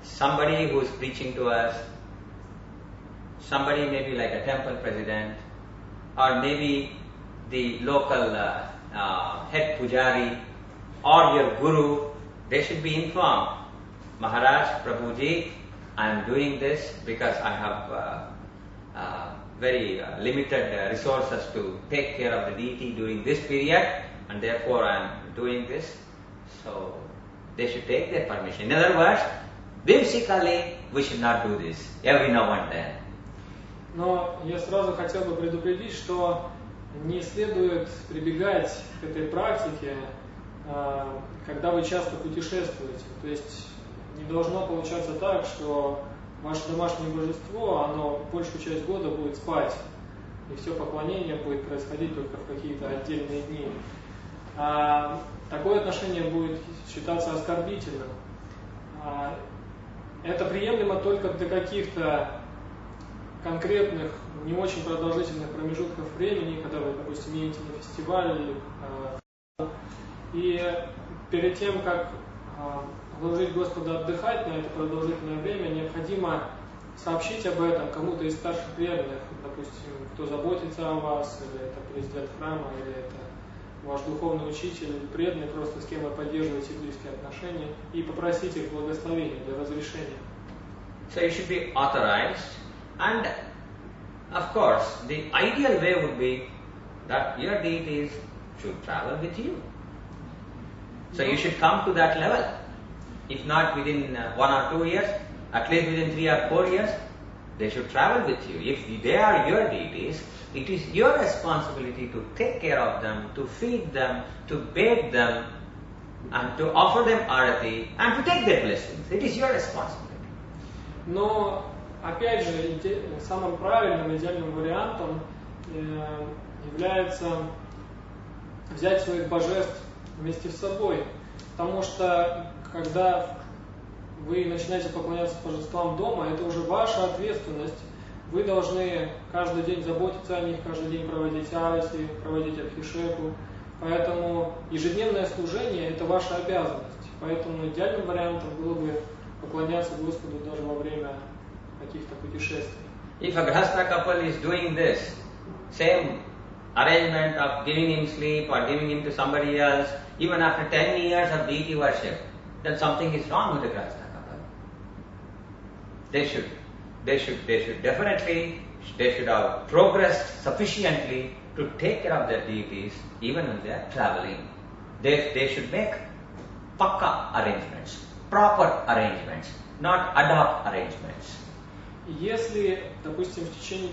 Somebody who is preaching to us, somebody maybe like a temple president, or maybe the local head pujari, or your guru, they should be informed, Maharaj, Prabhuji, I am doing this because I have very limited resources to take care of the deity during this period, and therefore I am doing this. So they should take their permission. In other words, whimsically, we should not do this every now and then. Но я сразу хотел бы предупредить, что не следует прибегать к этой практике, когда вы часто путешествуете. То есть не должно получаться так, что ваше домашнее божество, оно большую часть года будет спать, и все поклонение будет происходить только в какие-то отдельные дни. Такое отношение будет считаться оскорбительным. Это приемлемо только для каких-то конкретных, не очень продолжительных промежутков времени, когда вы, допустим, едете на фестиваль, и перед тем, как вложить Господа отдыхать на это продолжительное время, необходимо сообщить об этом кому-то из старших преданных, допустим, кто заботится о вас, или это президент храма, или это ваш духовный учитель, или преданный, просто с кем вы поддерживаете близкие отношения, и попросить их благословения для разрешения. So you should be authorized, and of course, the ideal way would be that your deities should travel with you. So you should come to that level. If not within 1 or 2 years, at least within 3 or 4 years, they should travel with you. If they are your deities, it is your responsibility to take care of them, to feed them, to bathe them, and to offer them arati, and to take their blessings. It is your responsibility. Но, опять же, самым правильным, идеальным вариантом является взять своих божеств вместе с собой. Потому что, когда вы начинаете поклоняться божествам дома, это уже ваша ответственность. Вы должны каждый день заботиться о них, каждый день проводить арати, проводить абхишеку. Поэтому ежедневное служение – это ваша обязанность. Поэтому идеальным вариантом было бы поклоняться Господу даже во время каких-то путешествий. If a grahastha couple is doing this, same arrangement of giving him sleep or giving him to somebody else, even after 10 years of deity worship, then something is wrong with the grahastha couple. They should definitely have progressed sufficiently to take care of their deities even when they are traveling. They should make pakka arrangements, proper arrangements, not ad hoc arrangements. Если, допустим,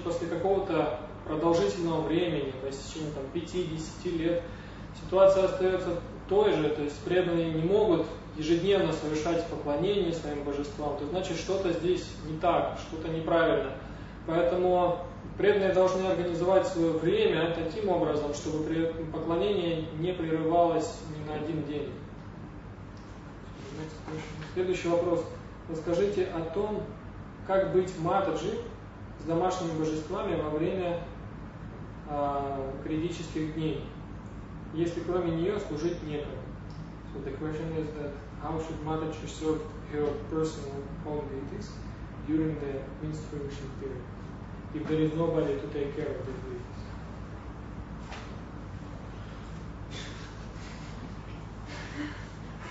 после какого-то продолжительного времени, по истечении 5-10 лет, ситуация остается той же, то есть преданные не могут ежедневно совершать поклонение своим божествам, то значит что-то здесь не так, что-то неправильно. Поэтому преданные должны организовать свое время таким образом, чтобы поклонение не прерывалось ни на один день. Следующий вопрос. Расскажите о том, как быть матаджи с домашними божествами во время критических дней, если кроме нее служить некому. So the question is that how should Mataji serve her personal home deities during the menstruation period, if there is nobody to take care of the deities?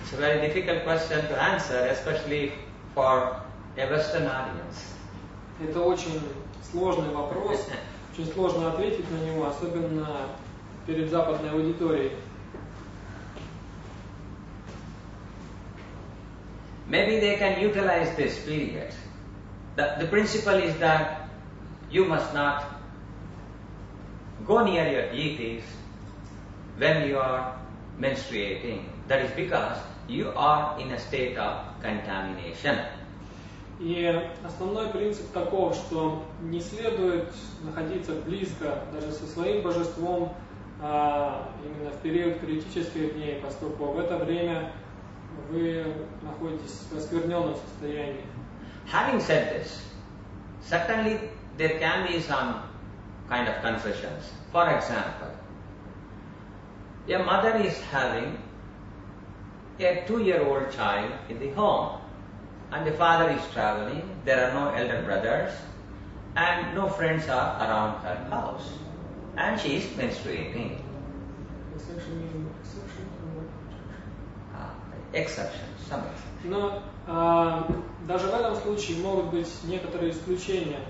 It's a very difficult question to answer, especially for a Western audience. Это очень сложный вопрос, очень сложно ответить на него, особенно перед западной аудиторией. Maybe they can utilize this period. The principle is that you must not go near your deities when you are menstruating. That is because you are in a state of contamination. И основной принцип таков, что не следует находиться близко даже со своим божеством именно в период критических дней, поскольку в это время вы находитесь в оскверненном состоянии. Having said this, certainly there can be some kind of concessions. For example, a mother is having a 2-year-old child in the home, and the father is traveling, there are no elder brothers, and no friends are around her house, and she is menstruating. exceptions, some exceptions. Но даже в этом случае могут быть некоторые исключения.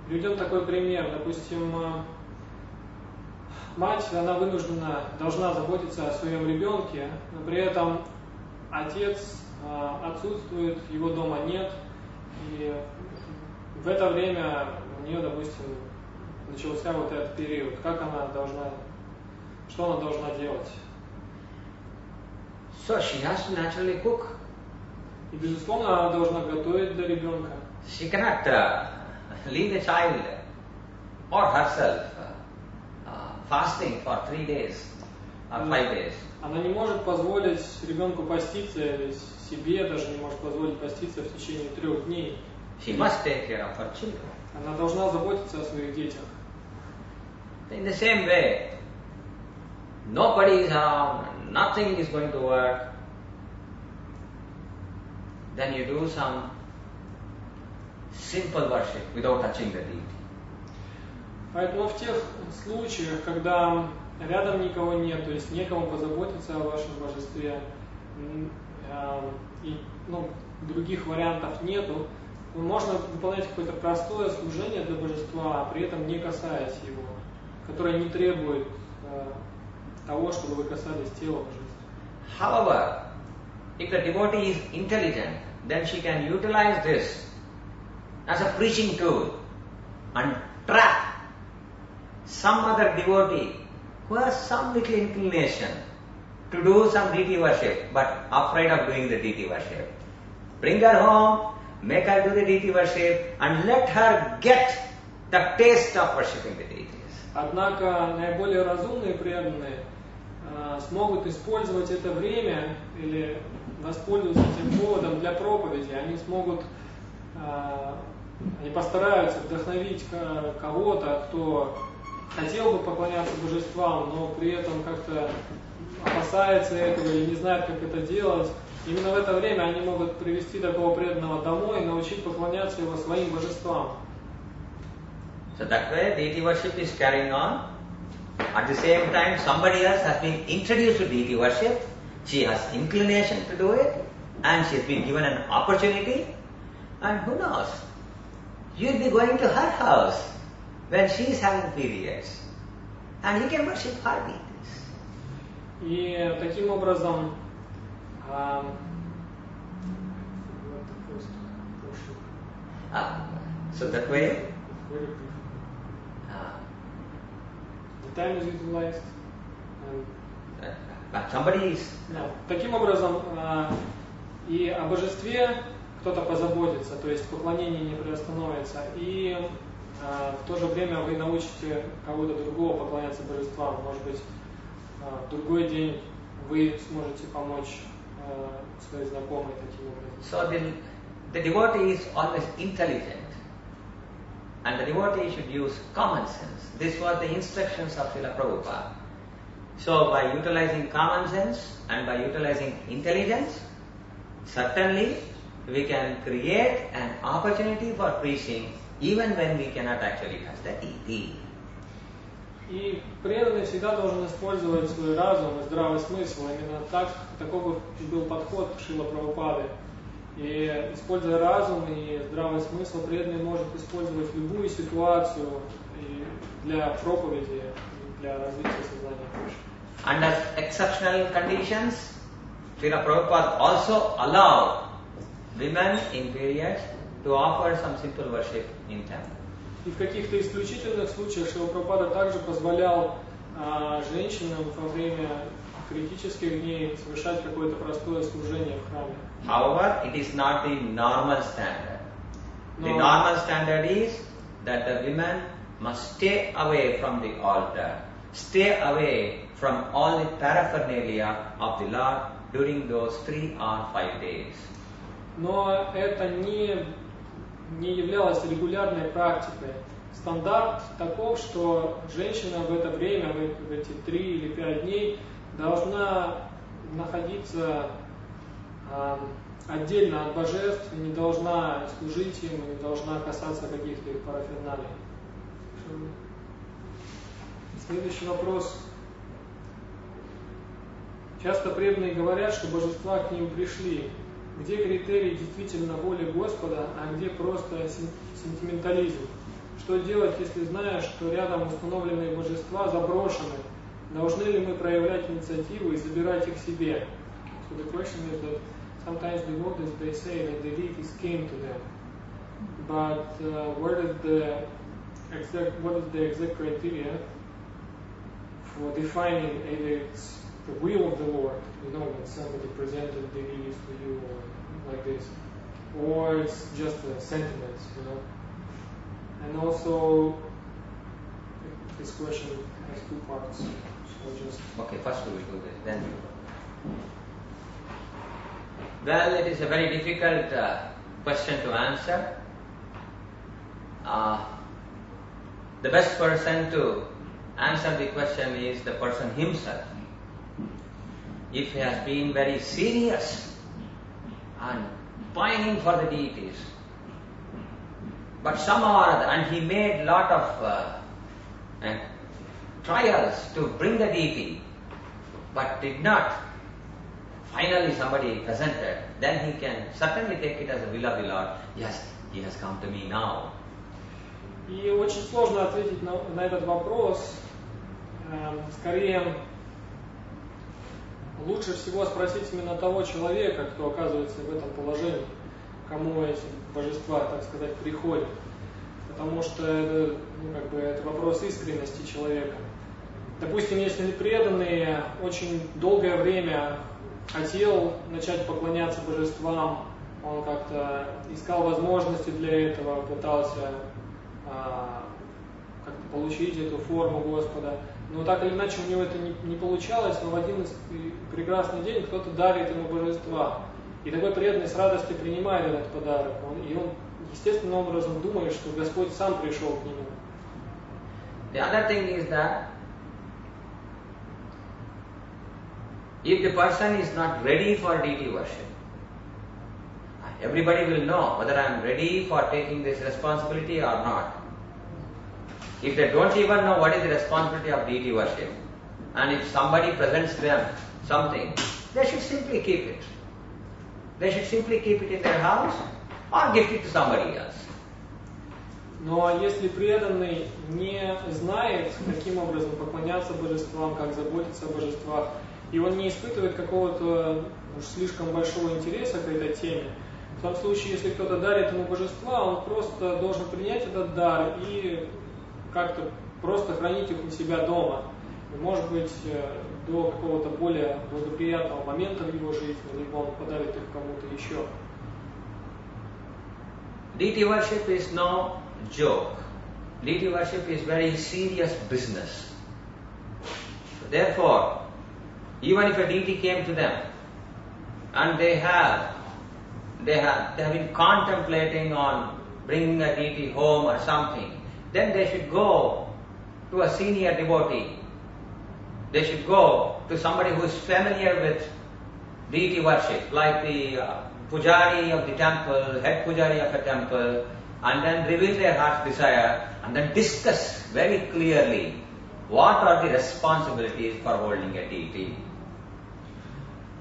Приведем такой пример. Допустим, мать, она должна заботиться о своем ребенке, но при этом отец отсутствует, его дома нет, и в это время у нее, допустим, начался вот этот период. Что она должна делать? So she has to naturally cook. И, безусловно, она должна готовить для ребенка. She cannot leave the child or herself fasting for 3 days or 5 days. Она не может позволить ребенку поститься, или себе даже не может позволить поститься в течение 3 дней. She must take care of her children. Она должна заботиться о своих детях. In the same way, nobody is around, nothing is going to work. Then you do some simple worship without touching the deity. Поэтому в тех случаях, когда рядом никого нет, то есть некому позаботиться о вашем божестве, и других вариантов нету, можно выполнять какое-то простое служение для божества, а при этом не касаясь его, которое не требует того, чтобы вы касались тела божества. However, if the devotee is intelligent, then she can utilize this as a preaching tool and trap some other devotee who has some little inclination to do some deity worship but afraid of doing the deity worship. Bring her home, make her do the deity worship and let her get the taste of worshipping the deities. Однако наиболее разумные преданные смогут использовать это время или воспользоваться этим поводом для проповеди. Они постараются вдохновить кого-то, кто хотел бы поклоняться божествам, но при этом как-то опасается этого или не знает, как это делать. Именно в это время они могут привести такого преданного домой и научить поклоняться его своим божествам. So that way deity worship is carrying on. At the same time, somebody else has been introduced to deity worship. She has inclination to do it, and she has been given an opportunity. And who knows? You'll be going to her house when she is having periods, and you can worship her deities. И таким образом, so that way, the time is utilized. but somebody is. Таким образом, и о божестве кто-то позаботится, то есть поклонение не приостановится, и в то же время вы научите кого-то другого поклоняться божествам. Может быть, в другой день вы сможете помочь своей знакомой таким образом. So the devotee is always intelligent, and the devotee should use common sense. This was the instructions of Srila Prabhupada. So by utilizing common sense and by utilizing intelligence, certainly we can create an opportunity for preaching even when we cannot actually touch the deity. И преданный всегда должен использовать свой разум и здравый смысл. Именно такой был подход Шрила Прабхупады. И используя разум и здравый смысл, преданный может использовать любую ситуацию для проповеди, для развития сознания Кришны. Under exceptional conditions, Srila Prabhupada also allowed women in periods to offer some simple worship in temple. И в каких-то исключительных случаях Шрила Прабхупада также позволял женщинам во время критических дней совершать какое-то простое служение в храме. However, it is not the normal standard. The normal standard is that the women must stay away from the altar, stay away from all the paraphernalia of the Lord during those 3 or 5 days. Но это не являлось регулярной практикой. Стандарт таков, что женщина в это время, в эти 3 или 5 дней, должна находиться отдельно от божеств, и не должна служить им, и не должна касаться каких-то их параферналий. Следующий вопрос. Часто преданные говорят, что божества к ним пришли. Где критерий действительно воли Господа, а где просто сентиментализм? Что делать, если знаешь, что рядом установленные божества заброшены? Должны ли мы проявлять инициативу и забирать их себе? So the question is that sometimes devotees, they say that the deities came to them. But what is the exact criteria for defining either it's the will of the Lord, you know, when somebody presented deities to you or like this, or it's just sentiments, you know? And also, this question has two parts. So just okay, first we will do this, then we will. Well, it is a very difficult question to answer. The best person to answer the question is the person himself. If he has been very serious and pining for the deities, but somehow or other, and he made lot of trials to bring the deity, but did not, finally somebody presented, then he can certainly take it as a will of the Lord. Yes, he has come to me now. И очень сложно ответить на этот вопрос. Скорее, лучше всего спросить именно того человека, кто оказывается в этом положении, кому эти божества, так сказать, приходят. Потому что это вопрос искренности человека. Допустим, если преданный очень долгое время хотел начать поклоняться божествам, он как-то искал возможности для этого, пытался как-то получить эту форму Господа, но так или иначе у него это не получалось, но в один прекрасный день кто-то дарит ему божества. И такой преданный с радостью принимает этот подарок. И он естественным образом думает, что Господь сам пришел к нему. The other thing is that if the person is not ready for deity worship, everybody will know whether I am ready for taking this responsibility or not. If they don't even know what is the responsibility of deity worship, and if somebody presents them something, they should simply keep it. They should simply keep it in their house or gift it to somebody else. Но если преданный не знает, каким образом поклоняться божествам, как заботиться о божествах, и он не испытывает какого-то уж слишком большого интереса к этой теме, в том случае, если кто-то дарит ему божества, он просто должен принять этот дар и как-то просто хранить их у себя дома. И, может быть, до какого-то более благоприятного момента в его жизни, либо он подарит их кому-то еще. Deity worship is no joke. Deity worship is very serious business. Therefore, even if a deity came to them and they have been contemplating on bringing a deity home or something, then they should go to a senior devotee. They should go to somebody who is familiar with deity worship, like the pujari of the temple, head pujari of a temple, and then reveal their heart's desire, and then discuss very clearly what are the responsibilities for holding a deity.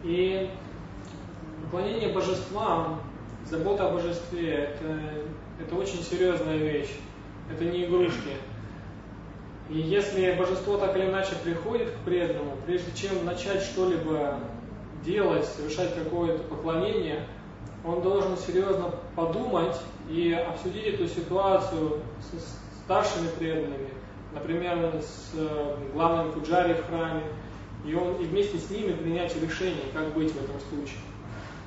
И поклонение божествам, забота о божестве – это очень серьезная вещь, это не игрушки. И если божество так или иначе приходит к преданному, прежде чем начать что-либо делать, совершать какое-то поклонение, он должен серьезно подумать и обсудить эту ситуацию с старшими преданными, например, с главным пуджари в храме, и вместе с ними принять решение, как быть в этом случае.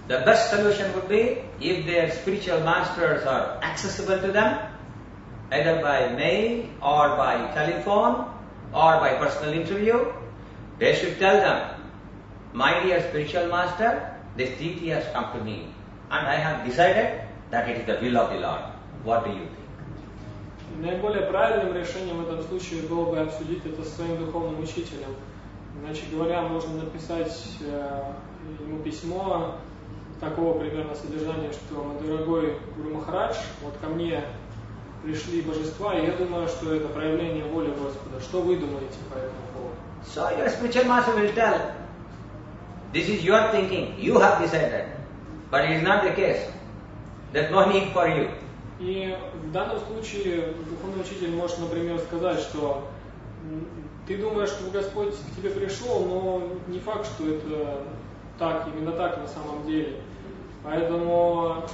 The best solution would be if their spiritual masters are accessible to them, either by mail or by telephone or by personal interview. They should tell them, my dear spiritual master, this deity has come to me and I have decided that it is the will of the Lord. What do you think? Наиболее правильным решением в этом случае было бы обсудить это со своим духовным учителем. Иначе говоря, можно написать ему письмо такого примерно содержания, что «Мой дорогой Гуру Махарадж, вот ко мне пришли божества, и я думаю, что это проявление воли Господа. Что вы думаете по этому поводу?» So your spiritual master will tell, This is your thinking. You have decided. But it is not the case. There's no need for you. И в данном случае духовный учитель может, например, сказать, что ты думаешь, что Господь к тебе пришел, но не факт, что это так, именно так на самом деле. Поэтому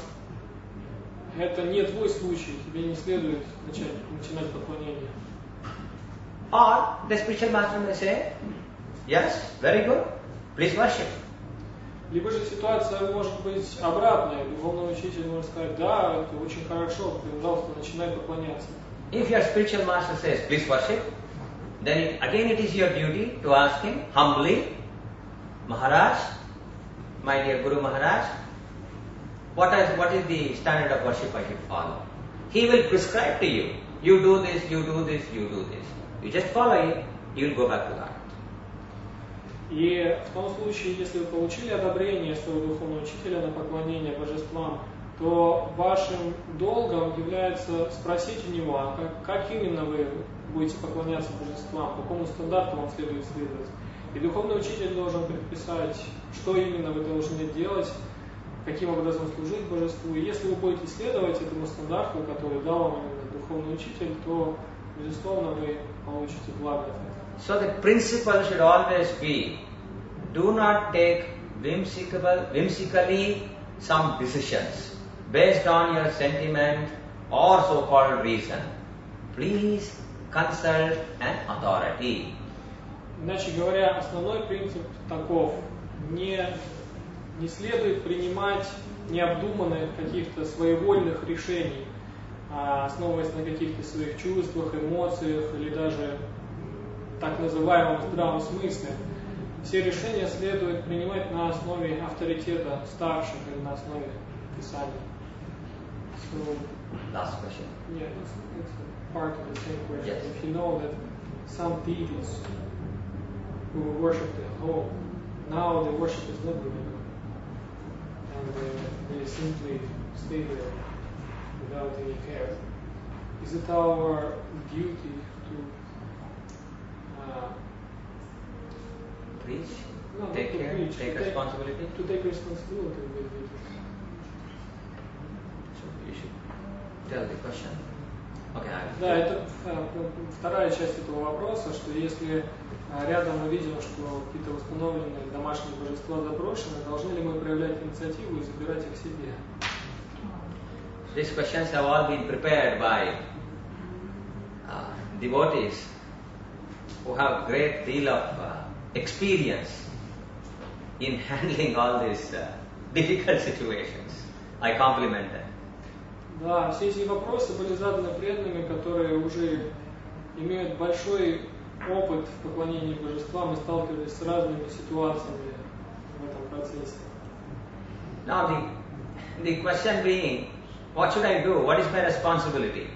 это не твой случай, тебе не следует начинать поклонение. Or the spiritual master may say, yes, very good, please worship. Либо же ситуация может быть обратная. Духовный учитель может сказать, да, это очень хорошо, пожалуйста, начинай поклоняться. If your spiritual master says, please worship, then again it is your duty to ask him humbly, Maharaj, my dear Guru Maharaj, what is the standard of worship I should follow? He will prescribe to you, you do this, you do this, you do this. You just follow it, you will go back to that. И в том случае, если вы получили одобрение своего духовного учителя на поклонение божествам, то вашим долгом является спросить у него, а как именно вы будете поклоняться божествам, по какому стандарту вам следует следовать. И духовный учитель должен предписать, что именно вы должны делать, каким образом служить божеству. И если вы будете следовать этому стандарту, который дал вам именно духовный учитель, то, безусловно, вы получите благо от этого. So the principle should always be, do not take whimsically some decisions based on your sentiment or so-called reason. Please consult an authority. Иначе говоря, основной принцип таков: не следует принимать необдуманных каких-то своевольных решений, основываясь на каких-то своих чувствах, эмоциях или даже так называемом здравом смысле. Все решения следует принимать на основе авторитета старших или на основе Писания. So, Last question. yeah, it's part of the same question. Yes. If you know that some deities who worship at home, now the worship is not going on, and they simply stay there without any care, is it our duty to Preach, no, take not to care, preach, take responsibility. to take responsibility with it? So you should tell the question. Okay, Да, это вторая часть этого вопроса, что если рядом мы видим, что какие-то установленные домашние божества заброшены, должны ли мы проявлять инициативу и забирать их себе? These questions have all been prepared by devotees who have great deal of experience in handling all these difficult situations. I compliment them. Да, все эти вопросы были заданы преданными, которые уже имеют большой опыт в поклонении божествам и сталкивались с разными ситуациями в этом процессе. Now the question being, what should I do? What is my responsibility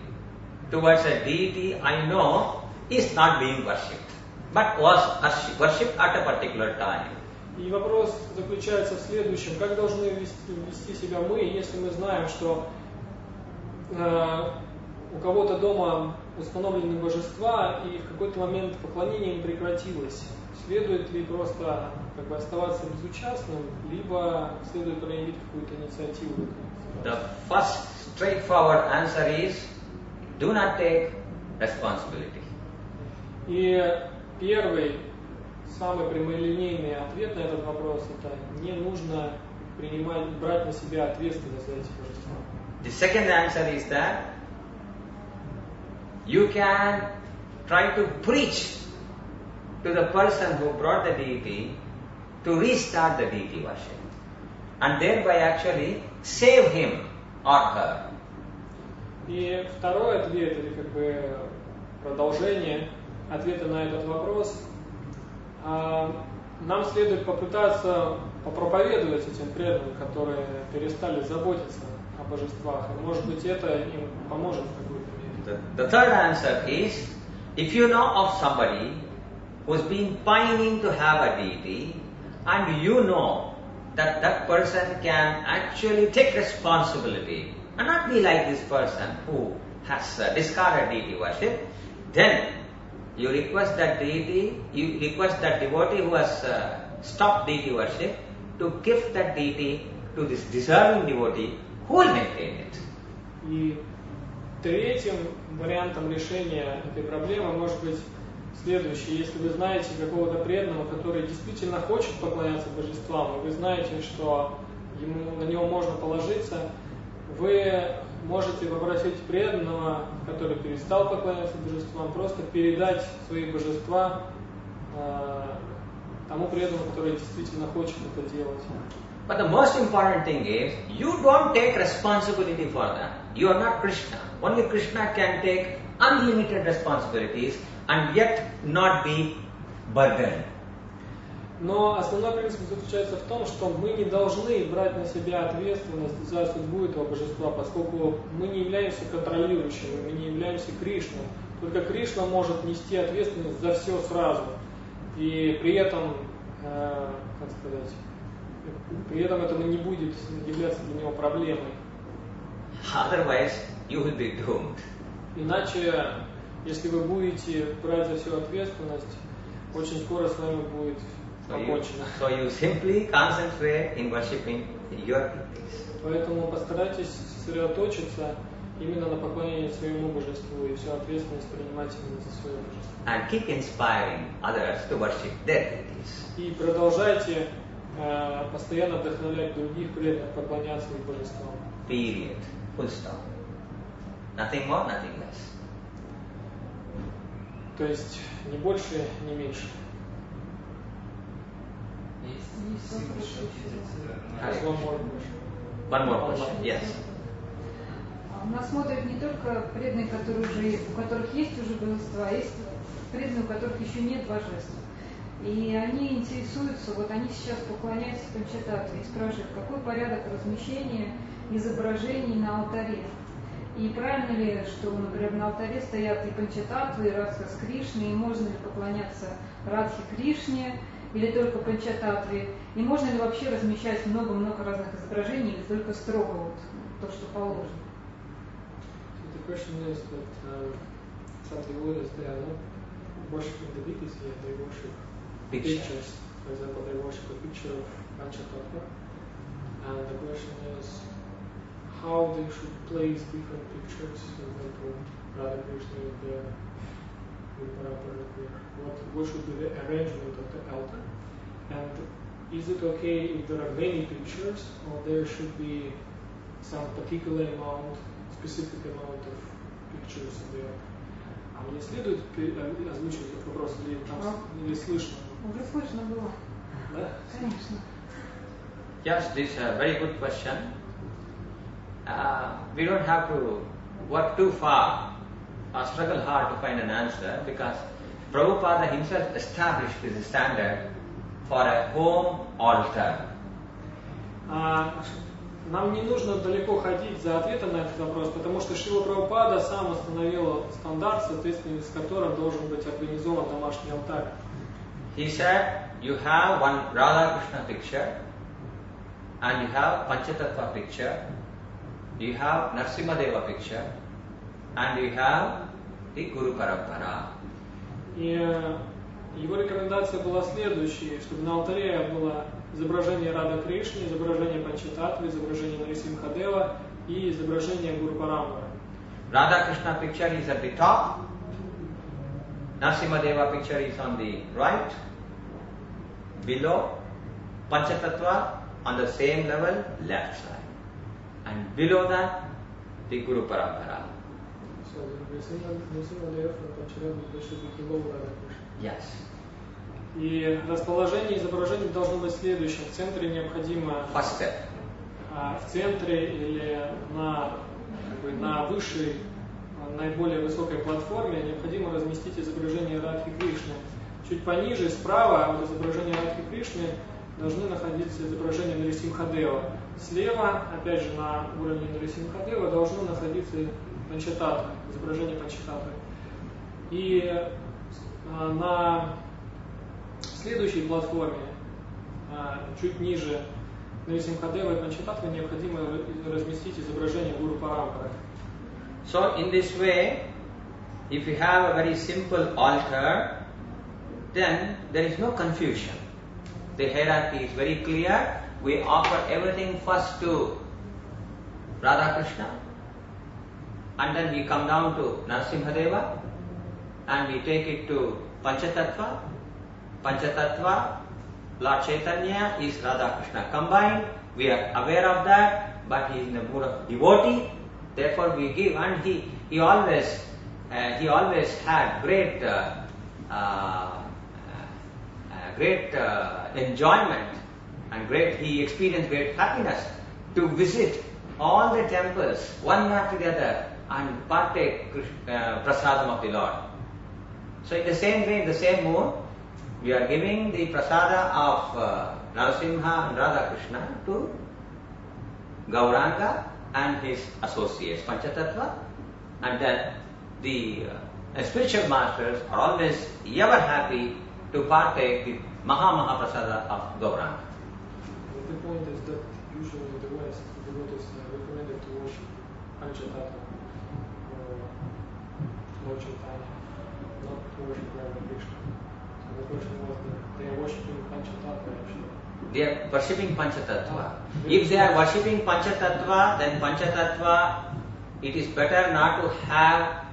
towards a deity I know is not being worshipped, but was worshipped at a particular time? И вопрос заключается в следующем: как должны вести себя мы, если мы знаем, что у кого-то дома установлены божества, и в какой-то момент поклонение им прекратилось? Следует ли просто оставаться безучастным, либо следует проявить какую-то инициативу? The first straightforward answer is, do not take responsibility. И первый, самый прямолинейный ответ на этот вопрос — это не нужно брать на себя ответственность за эти божества. The second answer is that you can try to preach to the person who brought the deity to restart the deity worship, and thereby actually save him or her. И второй ответ, или продолжение ответа на этот вопрос: нам следует попытаться попроповедовать этим преданным, которые перестали заботиться о божествах, и, может быть, это им поможет в какой-то мере. The third answer is, if you know of somebody who's been pining to have a deity, and you know that that person can actually take responsibility and not be like this person who has discarded deity worship, then you request that deity, you request that devotee who has stop deity worship, to give that deity to this deserving devotee who will maintain it. И третьим вариантом решения этой проблемы может быть следующий. Если вы знаете какого-то преданного, который действительно хочет поклоняться божествам, и вы знаете, что на него можно положиться, вы можете попросить преданного, который перестал поклоняться божествам, просто передать свои божества тому преданному, который действительно хочет это делать. But the most important thing is, you don't take responsibility for that. You are not Krishna. Only Krishna can take unlimited responsibilities and yet not be burdened. Но основной принцип заключается в том, что мы не должны брать на себя ответственность за судьбу этого божества, поскольку мы не являемся контролирующими, мы не являемся Кришной. Только Кришна может нести ответственность за все сразу. И при этом, при этом это не будет являться для него проблемой. Otherwise, you will be doomed. Иначе, если вы будете брать за всю ответственность, очень скоро с вами будет покончено. So you simply concentrate in worshipping your deities. Поэтому постарайтесь сосредоточиться именно на поклонении своему божеству и всю ответственность принимать именно за свое божество. And keep inspiring others to worship their deities. И продолжайте постоянно вдохновлять других преданных поклоняться их божествам. Period. Full stop. Nothing more, nothing less. То есть не больше, не меньше. One more question. Yes. Нас смотрят не только преданные, у которых есть уже божества, а есть преданные, у которых еще нет божеств. И они интересуются, вот они сейчас поклоняются Панчататтве и спрашивают, какой порядок размещения изображений на алтаре. И правильно ли, что, например, на алтаре стоят и Панчататтвы, и Радха с Кришной, и можно ли поклоняться Радхе Кришне, или только Панчататтве, и можно ли вообще размещать много-много разных изображений, или только строго вот то, что положено? The question is that some devotees, they are not worshiping the deities yet, they worship pictures. For example, they worship a picture of Panchatattva, and the question is how they should place different pictures, for example, Radha Krishna with the what should be the arrangement of the altar, and is it okay if there are many pictures, or there should be some particular amount, specific amount of pictures in the altar? А мне следует озвучить этот вопрос, или слышно? Уже слышно было. Да? Конечно. Yes, this is a very good question. We don't have to work too far or struggle hard to find an answer, because Prabhupada himself established this standard for a home altar. Нам не нужно далеко ходить за ответом на этот вопрос, потому что Шрила Прабхупада сам установил стандарт, в соответствии с которым должен быть организован домашний алтарь. He said, you have one Radha Krishna picture, and you have Panchatattva picture, you have Narasimha picture, and you have the Guru Parampara. И его рекомендация была следующей, чтобы на алтаре было изображение Рада Кришны, изображение Панчататтвы, изображение Нарисимхадева и изображение Гуру Парампары. Radha Krishna picture is at the top, Narasimha picture is on the right, below, Panchatattva on the same level, left side, and below that, the Guru Parampara. So the Narasimhadeva from Panchatattva should be below Radha Krishna. Yes. И расположение изображений должно быть следующим. В центре необходимо... First step. В центре или на высшей, наиболее высокой платформе необходимо разместить изображение Радхи Кришны. Чуть пониже, справа от изображения Радхи Кришны должны находиться изображения Нарисимхадева. Слева, опять же, на уровне Нарисимхадева должно находиться Панчататтва, изображение Панчататтвы. И на следующей платформе, чуть ниже Нарисимхадева и Панчататтвы, необходимо разместить изображение Гуру Парампары. So in this way, if you have a very simple altar, then there is no confusion. the hierarchy is very clear. We offer everything first to Radha Krishna, and then we come down to Narasimhadeva, and we take it to Panchatattva. Panchatattva, Lord Chaitanya is Radha Krishna combined. We are aware of that, but he is in the mood of devotee. Therefore, we give, and he always had great enjoyment and he experienced great happiness to visit all the temples one after the other and partake prasadam of the Lord. So in the same way, in the same mood, we are giving the prasada of Narasimha and Radha Krishna to Gauranga and his associates, Panchatattva, and then the spiritual masters are always ever happy to partake the Maha Prasada of Gauranga. The point is that usually in the West, the devotees are recommended to worship Panchatattva or Lord Chaitanya, not to worship Radha Krishna. So the question was that they are worshipping Panchatattva actually. They are worshipping Panchatattva. If they are worshipping Panchatattva, then Panchatattva, it is better not to have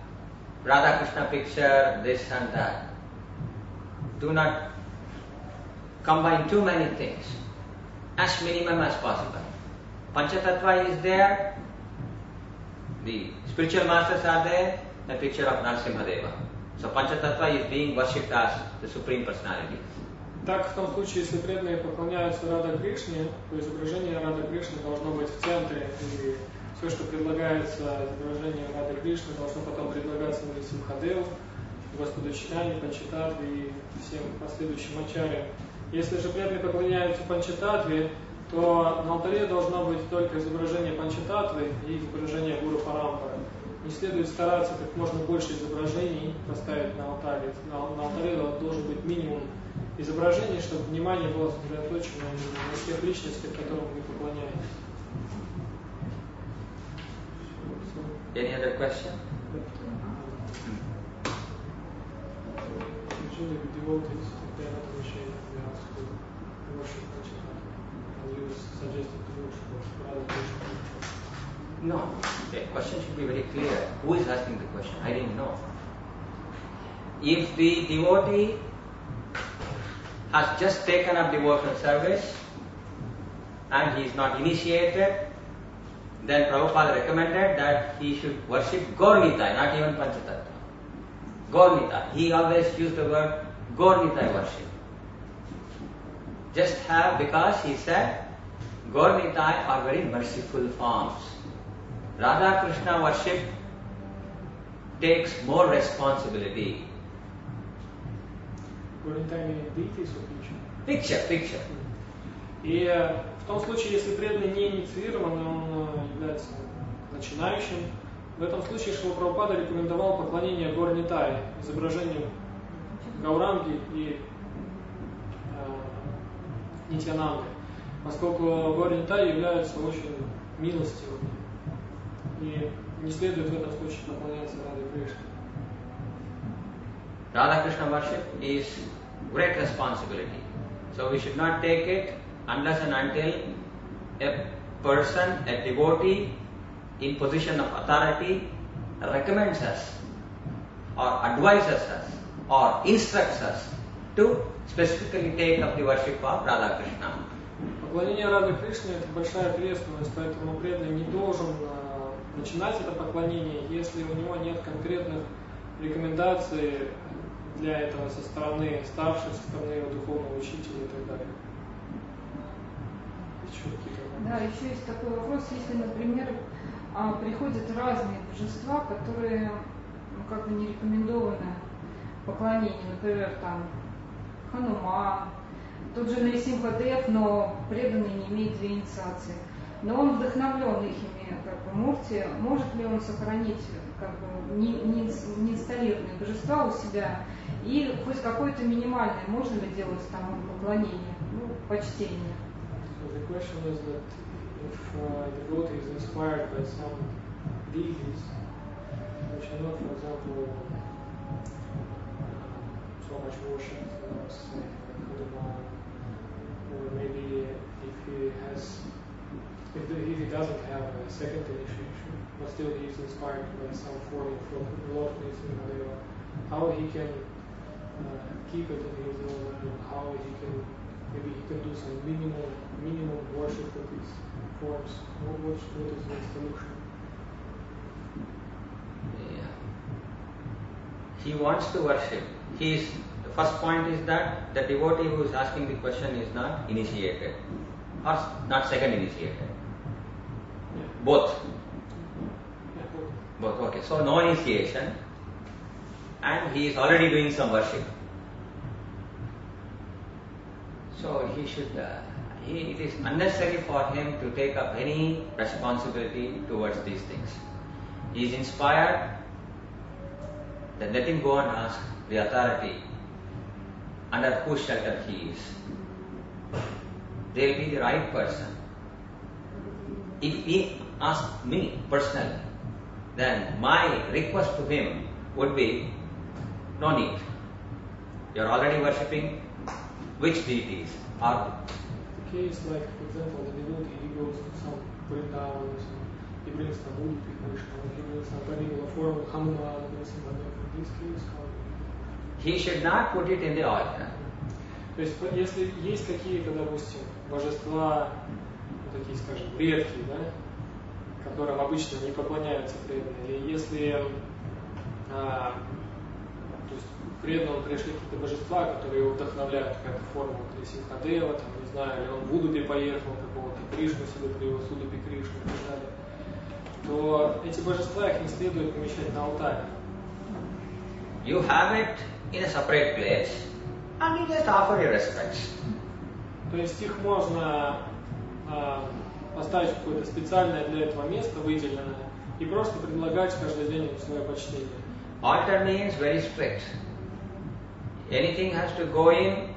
Radha Krishna picture, this and that. Do not combine too many things. As minimum as possible. Panchatattva is there, the spiritual masters are there, the picture of Narasimhadeva. So Panchatattva is being worshipped as the Supreme Personality. Так, в том случае, если преданные поклоняются Рада Кришне, то изображение Рады Кришны должно быть в центре, и все, что предлагается изображение Рады Кришны, должно потом предлагаться Нарисимхадеву, Господу Чайтанье, Панчататтве и всем последующим ачарьям. Если же преданные поклоняются Панчататтве, то на алтаре должно быть только изображение Панчататтвы и изображение Гуру Парампары. Не следует стараться как можно больше изображений поставить на алтаре. На алтаре должен быть минимум изображений, чтобы внимание было сосредоточено на тех личностях, которым вы поклоняетесь. Any other question? Usually the devotees, if they are not initiated, they ask to worship Panchatattva, and you suggested to worship Radha Krishna. No, the question should be very clear. Who is asking the question? I didn't know. If the devotee has just taken up devotional service and he is not initiated, then Prabhupada recommended that he should worship Gaur-Nitai, not even Panchatattva. Gaur-Nitai. He always used the word Gaur-Nitai worship. Just have, because he said Gaur-Nitai are very merciful forms. Radha Krishna worship takes more responsibility. Picture. И в том случае, если преданный не инициирован, он является начинающим, в этом случае Шрила Прабхупада рекомендовал поклонение Гор-Нитае, изображению Гауранги и Нитьянанды, поскольку Гор-Нитай являются очень милостивыми, и не следует в этом случае поклоняться Раде Кришне. Radha Krishna worship is great responsibility. So we should not take it unless and until a person, a devotee in position of authority recommends us or advises us or instructs us to specifically take up the worship of Radha Krishna. Поклонение Рады Кришне – это большая ответственность, поэтому преданный не должен начинать это поклонение, если у него нет конкретных рекомендаций для этого со стороны старших, со стороны его духовного учителя и так далее. Да, еще есть такой вопрос, если, например, приходят разные божества, которые как бы не рекомендованы поклонению, например, там Хануман, тот же Нарисимхадев, но преданный не имеет две инициации. Но он вдохновлен ихими как бы мурти, может ли он сохранить как бы не инсталлированные божества у себя и хоть какое-то минимальное можно ли делать там поклонение, почтение? So the question is that if the devotee is inspired by some deities, which are not, for example, so much worshipped, say, like Hanuman, or maybe if he doesn't have a second initiation, but still he is inspired by some form from the Lord, how he can keep it in his own mind, how he can do some minimum worship of these forms. What is the solution? Yeah. He wants to worship. The first point is that the devotee who is asking the question is not initiated, or not second initiated. Yeah. Both. Yeah, Both. Okay. So no initiation, and he is already doing some worship. So he should. It is unnecessary for him to take up any responsibility towards these things. He is inspired. Then let him go and ask the authority under whose shelter he is. They will be the right person. If he asks me personally, then my request to him would be, no need. You are already worshipping which deities? Or the case like, for example, the devotee, he goes to some Vrindavan, he brings some Udupi Krishna, he brings some particular form of Hanuman, or something like that. In this case, how? He should not put it in the altar. То есть, если есть какие-то, допустим, божества, такие, скажем, редкие, да, которым обычно не поклоняются преданные, или если то есть преданному пришли какие-то божества, которые его вдохновляют, какая-то форма, вот, или Симхадева, там, не знаю, или он в Удупе поехал, какого-то Кришну себе привел, с Удупи Кришну и так далее, то эти божества, их не следует помещать на алтарь. You have it in a separate place and you just offer your respects. То есть их можно поставить в какое-то специальное для этого место, выделенное, и просто предлагать каждый день свое почтение. Altar means very strict. Anything has to go in,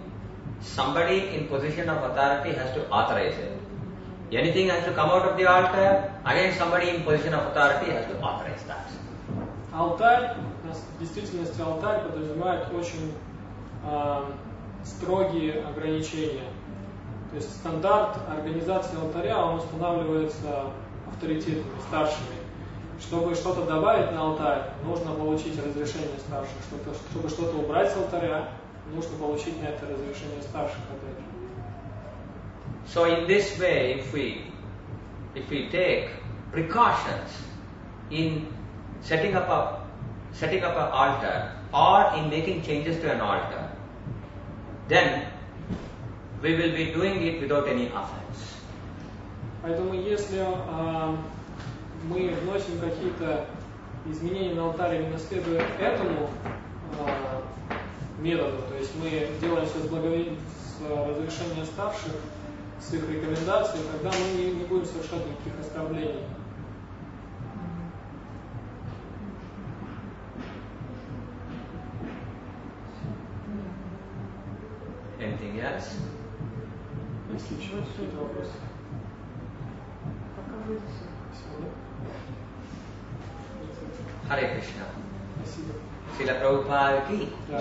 somebody in position of authority has to authorize it. Anything has to come out of the altar, again somebody in position of authority has to authorize that. Алтарь, в действительности алтарь подразумевает очень строгие ограничения. То есть стандарт организации алтаря, он устанавливается авторитетами, старшими. Чтобы что-то добавить на алтарь, нужно получить разрешение старших. Чтобы что-то убрать с алтаря, нужно получить на это разрешение старших опять же. So in this way, if we take precautions in setting up an altar or in making changes to an altar, then we will be doing it without any offense. Поэтому если мы вносим какие-то изменения на алтарь, именно следуя этому методу, то есть мы делаем все с разрешения старших, с их рекомендаций, тогда мы не будем совершать никаких оскорблений. Anything else? Есть ли еще какие-то вопросы? Пока будет все. Hare Krishna. Спасибо. Srila Prabhupada ki Да.